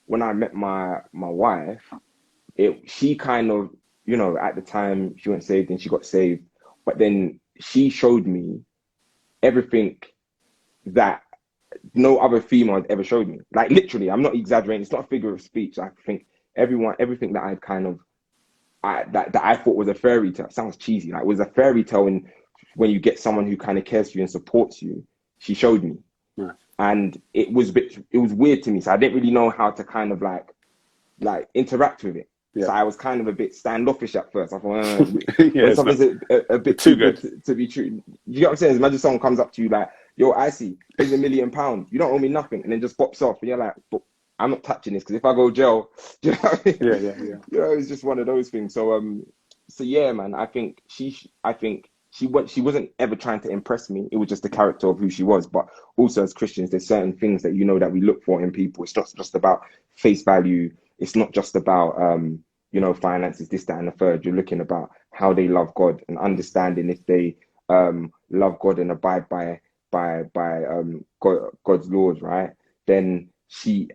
when I met my wife, she kind of, at the time she wasn't saved and she got saved, but then she showed me everything that no other female had ever showed me. Like, literally, I'm not exaggerating. It's not a figure of speech. I think everything that I'd kind of, that I thought was a fairy tale. It sounds cheesy. Like, it was a fairy tale when you get someone who kind of cares for you and supports you. She showed me. Right. And it was weird to me. So I didn't really know how to kind of like interact with it. Yeah. So I was kind of a bit standoffish at first. I thought, when something's a bit too good to be true. You get what I'm saying? Imagine someone comes up to you like, yo, I see, here's £1 million. You don't owe me nothing. And then just pops off. And you're like, but I'm not touching this, because if I go jail, do you know what I mean? Yeah. It's just one of those things. So, yeah, man, I think she wasn't ever trying to impress me. It was just the character of who she was. But also, as Christians, there's certain things that that we look for in people. It's not just about face value. It's not just about finances, this, that, and the third. You're looking about how they love God and understanding if they love God and abide by God's laws, right? Then she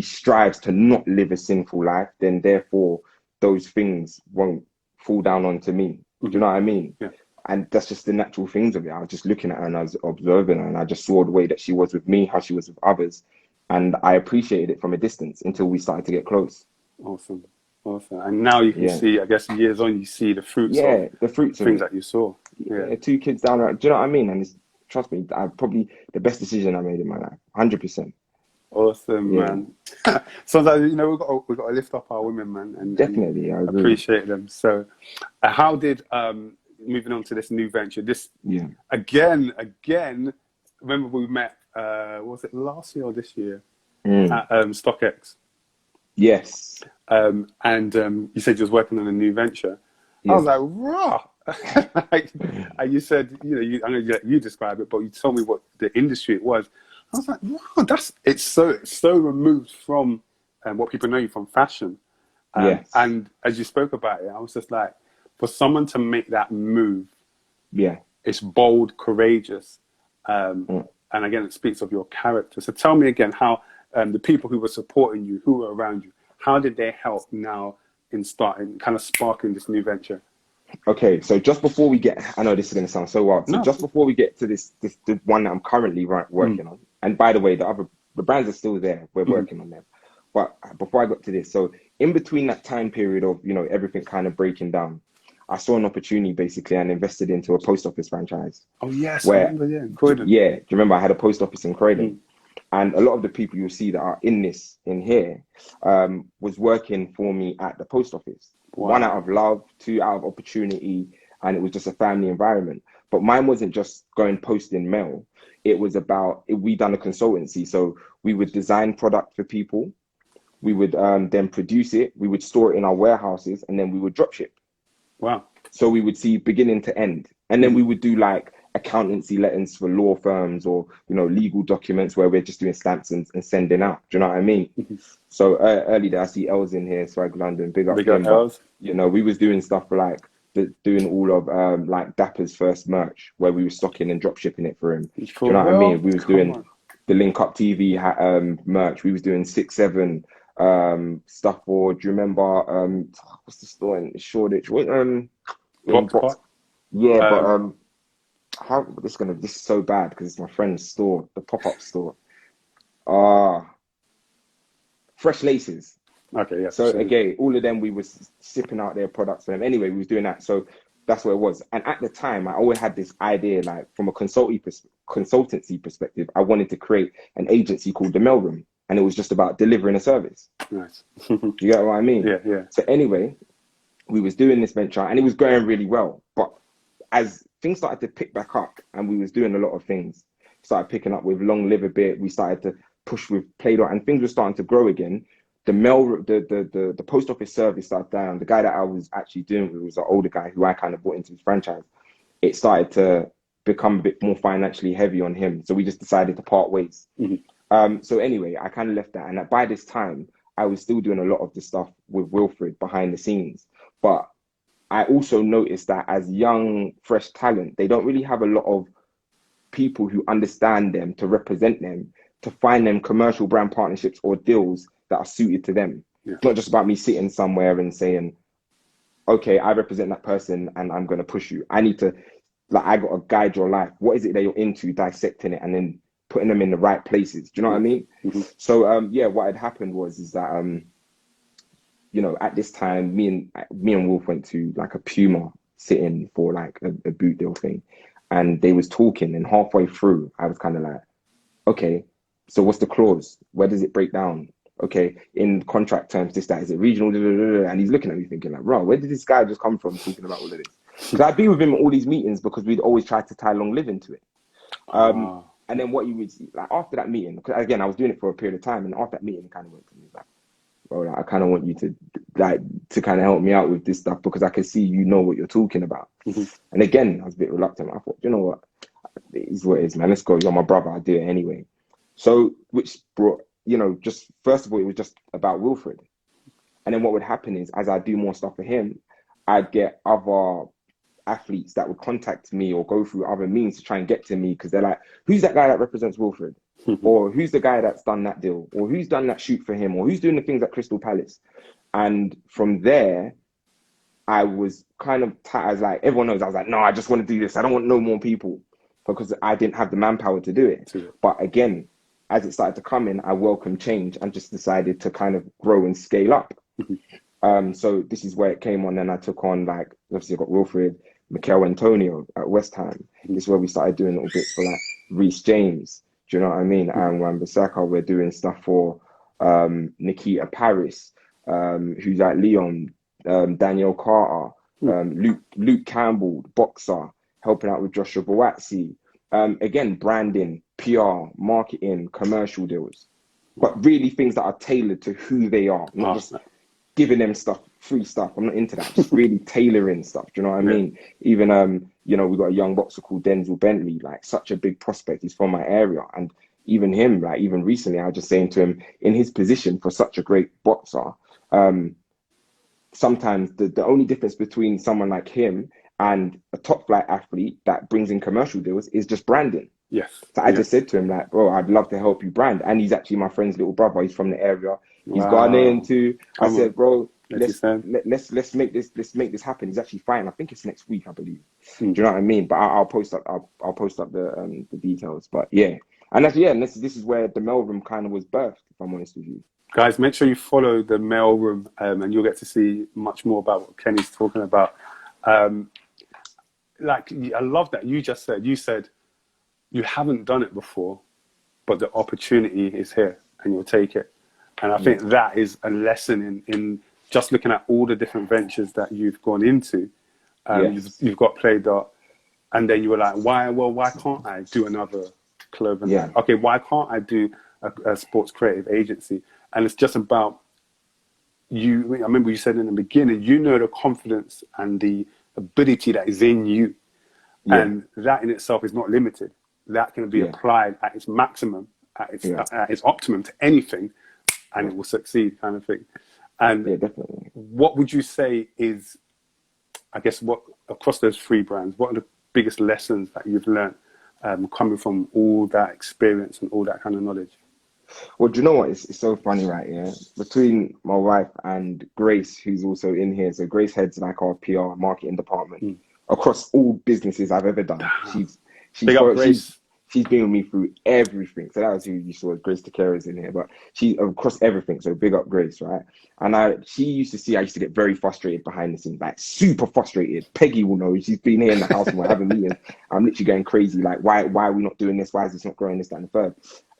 strives to not live a sinful life. Then therefore, those things won't fall down onto me. Do you know what I mean? Yeah. And that's just the natural things of it. I was just looking at her and I was observing her, and I just saw the way that she was with me, how she was with others. And I appreciated it from a distance until we started to get close. Awesome. And now you can see, I guess years on, you see the fruits of things that you saw. Yeah. 2 kids down there. Do you know what I mean? And trust me, probably the best decision I made in my life. 100%. Awesome, man. Sometimes, we've got to lift up our women, man. And definitely, I agree. Appreciate them. So how did, moving on to this new venture, again, remember we met, was it last year or this year, at StockX? Yes. And you said you was working on a new venture. I was like, raw. And you said, I know you describe it, but you told me what the industry it was. I was like, wow, it's so removed from what people know you from, fashion. And as you spoke about it, I was just like, for someone to make that move, it's bold, courageous, and again, it speaks of your character. So tell me again how the people who were supporting you, who were around you, how did they help now in starting, kind of sparking this new venture? Okay, so just before we get, I know this is going to sound so wild. So just before we get to the one that I'm currently working on, and by the way, the brands are still there. We're working on them. But before I got to this, so in between that time period of, everything kind of breaking down, I saw an opportunity basically and invested into a post office franchise. Oh, yes. Where, I remember, Croydon. Yeah. Do you remember I had a post office in Croydon? And a lot of the people you'll see that are in here was working for me at the post office. Wow. 1 out of love, 2 out of opportunity, and it was just a family environment. But mine wasn't just going posting mail. It was about, we done a consultancy. So we would design product for people. We would then produce it. We would store it in our warehouses, and then we would drop ship. Wow. So we would see beginning to end. And then we would do like accountancy letters for law firms, or, legal documents where we're just doing stamps and sending out. Do you know what I mean? So early there, I see Els in here, Swag London, big up Els. We was doing stuff for like, doing all of like Dapper's first merch, where we were stocking and drop shipping it for him. Do you know what I mean? We was doing the Link Up TV merch. We was doing 6-7 stuff for, do you remember, what's the store in Shoreditch? Box. Yeah, but this is so bad because it's my friend's store, the pop-up store. Fresh Laces. Okay, yeah. So again, all of them, we were sipping out their products for them. Anyway, we was doing that. So that's what it was. And at the time, I always had this idea, like from a consultancy perspective, I wanted to create an agency called The Mailroom. And it was just about delivering a service. Nice. You get what I mean? Yeah, yeah. So anyway, we was doing this venture and it was going really well. But as things started to pick back up and we was doing a lot of things, started picking up with Long Live a Bit, we started to push with Playdot and things were starting to grow again. The post office service started down. The guy that I was actually doing with was an older guy who I kind of brought into his franchise. It started to become a bit more financially heavy on him. So we just decided to part ways. So anyway, I kind of left that. And by this time, I was still doing a lot of the stuff with Wilfried behind the scenes. But I also noticed that as young, fresh talent, they don't really have a lot of people who understand them to represent them, to find them commercial brand partnerships or deals that are suited to them. Yeah. It's not just about me sitting somewhere and saying, okay, I represent that person and I'm going to push you. I need to, like, I got to guide your life. What is it that you're into, dissecting it and then putting them in the right places. Do you know what I mean? So, yeah, what had happened is that, you know, at this time, me and Wolf went to like a Puma sit-in for like a boot deal thing. And they was talking and halfway through, I was kind of like, okay, so what's the clause? Where does it break down? Okay, in contract terms, this, that, is it regional? And he's looking at me thinking like, bro, where did this guy just come from talking about all of this? Because I'd be with him at all these meetings because we'd always try to tie Long Live into it. And then what you would see, like after that meeting, because again, I was doing it for a period of time, and after that meeting, he kind of went to me like, bro, like, I kind of want you to kind of help me out with this stuff because I can see you know what you're talking about. And again, I was a bit reluctant. I thought, you know what, it is what it is, man. Let's go. You're my brother. I'll do it anyway. So, which brought, you know, just first of all, it was just about Wilfried. And then what would happen is, as I do more stuff for him, I'd get other athletes that would contact me or go through other means to try and get to me because they're like, who's that guy that represents Wilfried? Or who's the guy that's done that deal? Or who's done that shoot for him? Or who's doing the things at Crystal Palace? And from there, I was kind of, I was like, everyone knows, I was like, no, I just want to do this. I don't want no more people because I didn't have the manpower to do it. But again, as it started to come in, I welcomed change and just decided to kind of grow and scale up. So this is where it came on. And I took on, like, obviously I got Wilfried, Mikel Antonio at West Ham. This is where we started doing little bits for like Reece James. Do you know what I mean? And Wan-Bissaka, we're doing stuff for Nikita Paris, who's at Lyon, Daniel Carter, Luke Campbell, boxer, helping out with Joshua Boatsi. Again, branding, PR, marketing, commercial deals, but really things that are tailored to who they are, not just giving them stuff, free stuff. I'm not into that. Just really tailoring stuff. Do you know what I mean? Even, you know, we got a young boxer called Denzel Bentley, like such a big prospect. He's from my area. And even him, like even recently, I was just saying to him, in his position for such a great boxer, sometimes the only difference between someone like him and a top flight athlete that brings in commercial deals is just branding. Yes. So I just said to him, like, bro, I'd love to help you brand. And he's actually my friend's little brother. He's from the area. He's Ghanaian too. I said, bro, let's make this happen. He's actually fighting. I think it's next week, I believe. Do you know what I mean? But I'll post up the details. But yeah, and that's, yeah, and this is where the Mailroom kind of was birthed, if I'm honest with you. Guys, make sure you follow the Mailroom, and you'll get to see much more about what Kenny's talking about. Like, I love that you said you haven't done it before, but the opportunity is here and you'll take it. And I think that is a lesson in just looking at all the different ventures that you've gone into. You've got Playdot, and then you were like, why can't I do another clothing line? Okay, why can't I do a sports creative agency? And it's just about you. I remember you said in the beginning, you know the confidence and the ability that is in you. And that in itself is not limited. That can be applied at its maximum, at its optimum to anything, and it will succeed, kind of thing. And definitely. What would you say is, I guess, what across those three brands, what are the biggest lessons that you've learned coming from all that experience and all that kind of knowledge? Well, do you know what? It's so funny, right? Yeah, between my wife and Grace, who's also in here. So Grace heads like our PR marketing department across all businesses I've ever done. She's she's been with me through everything. So that was who you saw, Grace Takera's in here, but she across everything. So big up Grace, right? And she used to see I used to get very frustrated behind the scenes, like super frustrated. Peggy will know. She's been here in the house and we're having meetings. I'm literally going crazy. Like, why are we not doing this? Why is this not growing? This, that, and the third.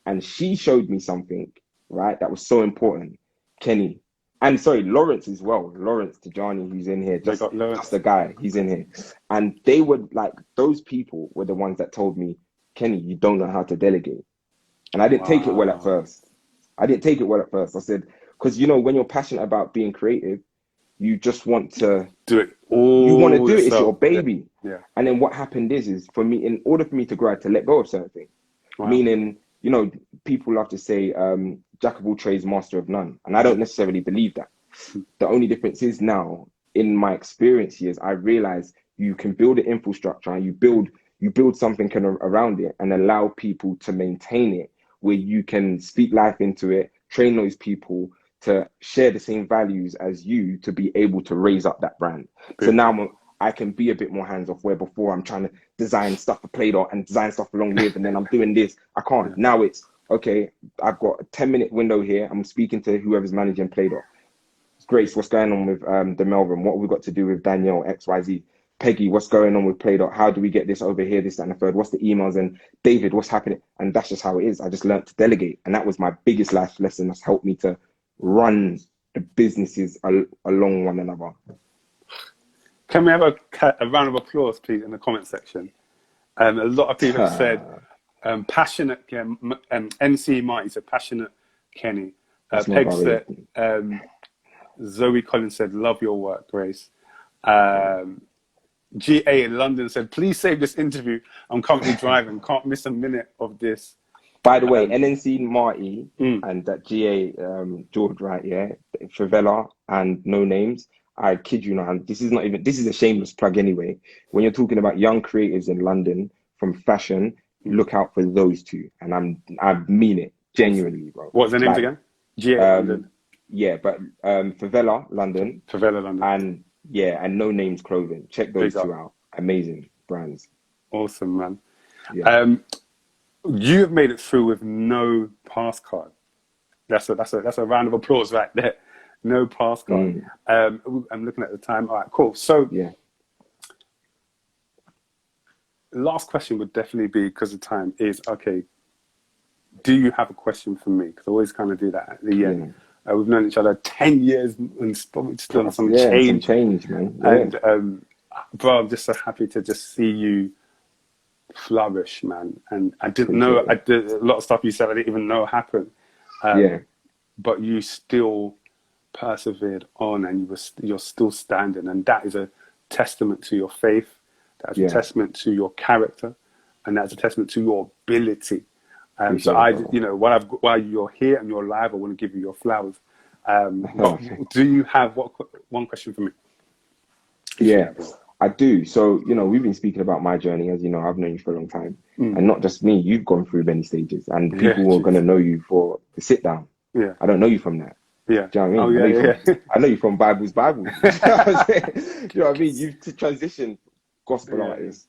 And she showed me something, right? That was so important. Kenny. And sorry, Lawrence as well. Lawrence Tajani, who's in here. Just the guy, he's in here. And they were like, those people were the ones that told me, Kenny, you don't know how to delegate. And I didn't take it well at first. I said, because when you're passionate about being creative, you just want to do it. You want to do it. It's your baby. Yeah. And then what happened is for me, in order for me to grow, I had to let go of certain things. Meaning, people love to say, jack of all trades, master of none. And I don't necessarily believe that. The only difference is now, in my experience years, I realize you can build an infrastructure and you build something around it and allow people to maintain it, where you can speak life into it, train those people to share the same values as you to be able to raise up that brand. So now I can be a bit more hands-off, where before I'm trying to design stuff for Playdot and design stuff along with, and then I'm doing this. I can't. Now it's, okay, I've got a 10-minute window here. I'm speaking to whoever's managing Playdot. Grace, what's going on with the Melbourne? What have we got to do with Danielle, XYZ? Peggy, what's going on with Playdot? How do we get this over here, this, that, and the third? What's the emails? And David, what's happening? And that's just how it is. I just learned to delegate. And that was my biggest life lesson. That's helped me to run the businesses along one another. Can we have a round of applause, please, in the comment section? A lot of people have said, passionate, NC Marty said, passionate Kenny. Peg said, Zoe Collins said, love your work, Grace. GA in London said, please save this interview. I'm currently driving. Can't miss a minute of this. By the way, NNC Marty and that GA George, right? Yeah, Favela and No Names. I kid you not. This is a shameless plug anyway. When you're talking about young creatives in London from fashion, look out for those two. And I mean it genuinely, bro. What's the names again? GA London. Yeah, but Favela London. Favela London. And No Names Clothing. Check those two out. Amazing brands. Awesome, man. Yeah. You have made it through with no pass card. That's a round of applause right there. No pass card. I'm looking at the time. All right, cool. So last question would definitely be, because of time, is okay. Do you have a question for me? Because I always kind of do that at the end. We've known each other 10 years and probably still some change. Some change, man. And bro, I'm just so happy to just see you flourish, man. And I didn't know, I did a lot of stuff you said I didn't even know happened. But you still persevered on, and you're still standing, and that is a testament to your faith. That's a testament to your character, and that's a testament to your ability. So while you're here and you're live, I want to give you your flowers. Do you have one question for me? Yeah, I do. So, we've been speaking about my journey. As you know, I've known you for a long time. And not just me, you've gone through many stages. And people are going to know you for the sit down. Yeah. I don't know you from that. Yeah. Do you know what I mean? I know you from Bible's Bible. Do you know what I mean? You've transitioned gospel artist,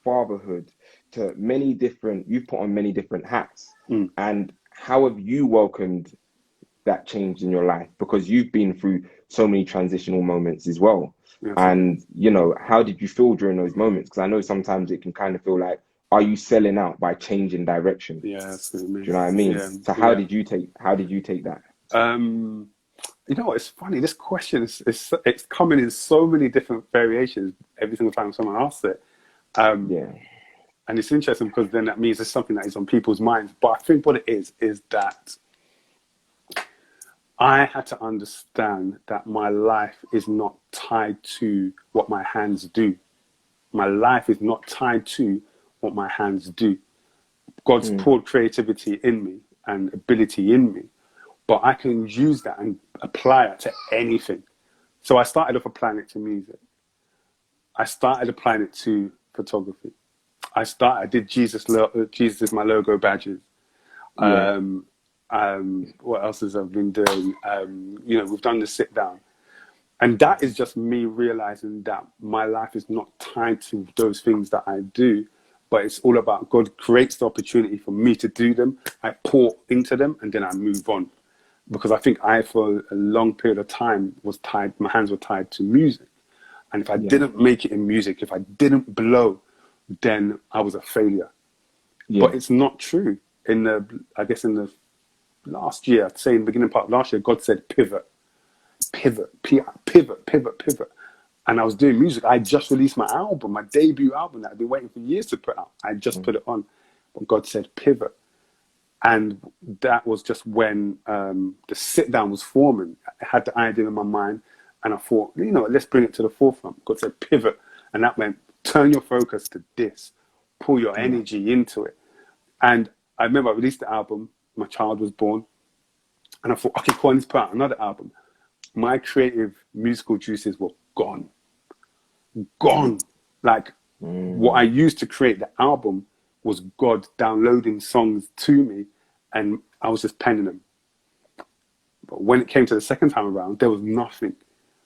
fatherhood, to many different, you've put on many different hats. And how have you welcomed that change in your life? Because you've been through so many transitional moments as well. Yes. And, how did you feel during those moments? Because I know sometimes it can kind of feel like, are you selling out by changing direction? Yes. Do you know what I mean? Yeah. So how did you take that? You know what? It's funny. This question it's coming in so many different variations every single time someone asks it. And it's interesting because then that means it's something that is on people's minds. But I think what it is that I had to understand that my life is not tied to what my hands do. My life is not tied to what my hands do. God's poured creativity in me and ability in me, but I can use that and apply it to anything. So I started off applying it to music. I started applying it to photography. I did Jesus is my logo badges. What else has I been doing? We've done the sit down. And that is just me realizing that my life is not tied to those things that I do, but it's all about God creates the opportunity for me to do them. I pour into them and then I move on. Because I think for a long period of time, my hands were tied to music. And if I didn't make it in music, if I didn't blow, then I was a failure. Yeah. But it's not true. I guess in the last year, I'd say in the beginning part of last year, God said pivot. And I was doing music. I just released my album, my debut album that I've been waiting for years to put out. I just put it on. But God said pivot. And that was just when the sit down was forming. I had the idea in my mind and I thought, let's bring it to the forefront. God said pivot. And that meant turn your focus to this, pull your energy into it. And I remember I released the album, my child was born, and I thought, okay, cool, let's put out another album. My creative musical juices were gone. Like what I used to create the album was God downloading songs to me and I was just penning them. But when it came to the second time around, there was nothing.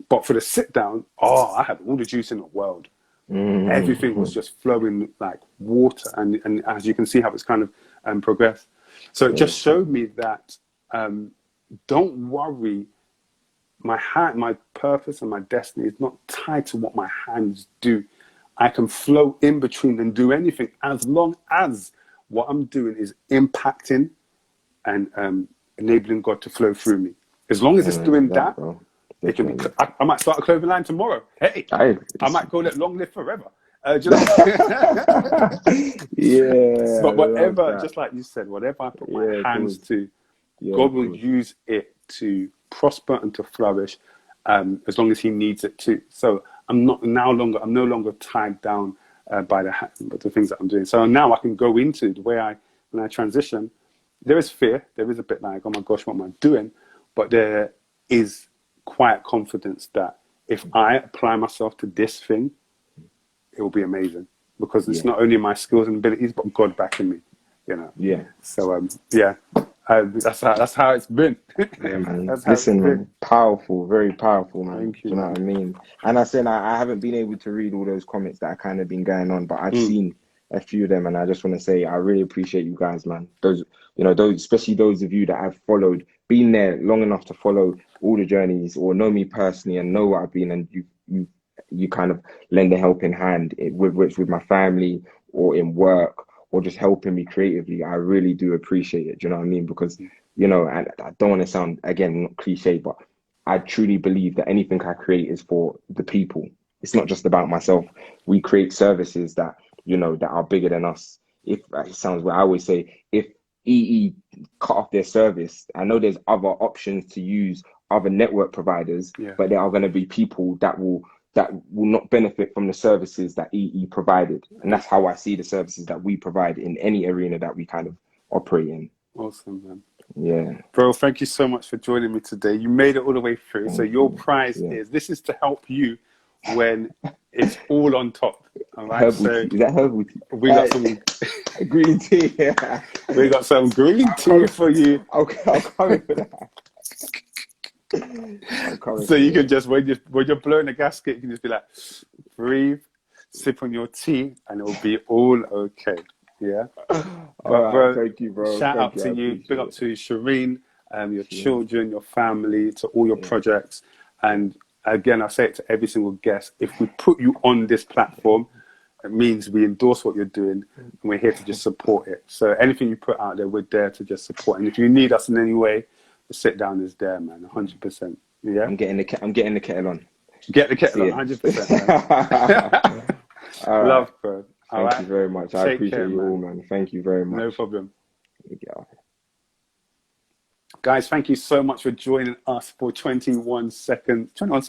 But for the sit down, I had all the juice in the world. Everything was just flowing like water. And as you can see how it's kind of progressed. So it just showed me that don't worry. My purpose and my destiny is not tied to what my hands do. I can flow in between and do anything as long as what I'm doing is impacting and enabling God to flow through me. As long as it's doing that, it can be. I might start a clothing line tomorrow. Hey, I might call it Long Live Forever. Do you know? Yeah. But whatever, just like you said, whatever I put my hands to, God will use it to prosper and to flourish, as long as He needs it to. So I'm no longer tied down by the things that I'm doing. So now I can go into the way when I transition. There is fear. There is a bit like, oh my gosh, what am I doing? But there is quiet confidence that if I apply myself to this thing, it will be amazing. Because it's not only my skills and abilities, but God backing me. Yeah. So that's how it's been. Yeah, man. Listen, man, powerful, very powerful, man. Thank you, Do you know what I mean? And I said I haven't been able to read all those comments that have kind of been going on, but I've seen a few of them, and I just want to say I really appreciate you guys, man. Those, especially those of you that have followed, been there long enough to follow all the journeys, or know me personally and know what I've been, and you kind of lend a helping hand with my family or in work, or just helping me creatively. I really do appreciate it. Do you know what I mean? Because, and I don't want to sound, again, not cliche, but I truly believe that anything I create is for the people. It's not just about myself. We create services that, that are bigger than us. If it sounds what I always say, if EE cut off their service, I know there's other options to use other network providers, but there are going to be people that will not benefit from the services that EE provided. And that's how I see the services that we provide in any arena that we kind of operate in. Awesome, man. Yeah. Bro, thank you so much for joining me today. You made it all the way through. So your prize this is to help you when it's all on top. All right. Herbal tea. Is that herbal tea? We got some green tea. Yeah. We got some green tea for you. I'll come for that. So you can just, when you're blowing the gasket, you can just be like, breathe, sip on your tea, and it'll be all okay. Yeah. Bro, thank you, bro. Shout out to you. Big up to Shireen, your children, your family, to all your projects. And again, I say it to every single guest. If we put you on this platform, it means we endorse what you're doing, and we're here to just support it. So anything you put out there, we're there to just support. And if you need us in any way, the sit down is there, man. 100%. Yeah. I'm getting the kettle on. Get the kettle on. 100%. Man. Love, bro. Thank you very much. I appreciate you all, man. Thank you very much. No problem. Guys, thank you so much for joining us for 21 seconds. 21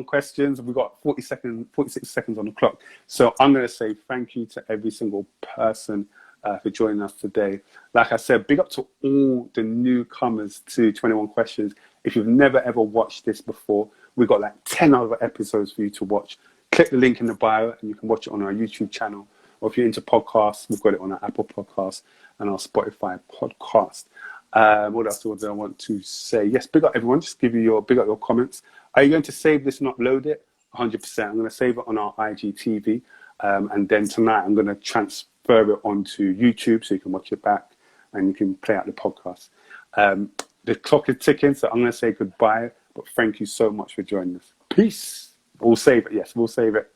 questions. We've got 46 seconds on the clock. So I'm going to say thank you to every single person for joining us today. Like I said, big up to all the newcomers to 21 Questions. If you've never ever watched this before, we've got like 10 other episodes for you to watch. Click the link in the bio and you can watch it on our YouTube channel. Or if you're into podcasts, we've got it on our Apple Podcasts and our Spotify podcast. What else do I want to say? Yes, big up everyone. Just big up your comments. Are you going to save this and upload it? 100%. I'm going to save it on our IGTV. And then tonight I'm going to transfer it onto YouTube so you can watch it back and you can play out the podcast. The clock is ticking, so I'm going to say goodbye, but thank you so much for joining us. Peace. We'll save it. Yes, we'll save it.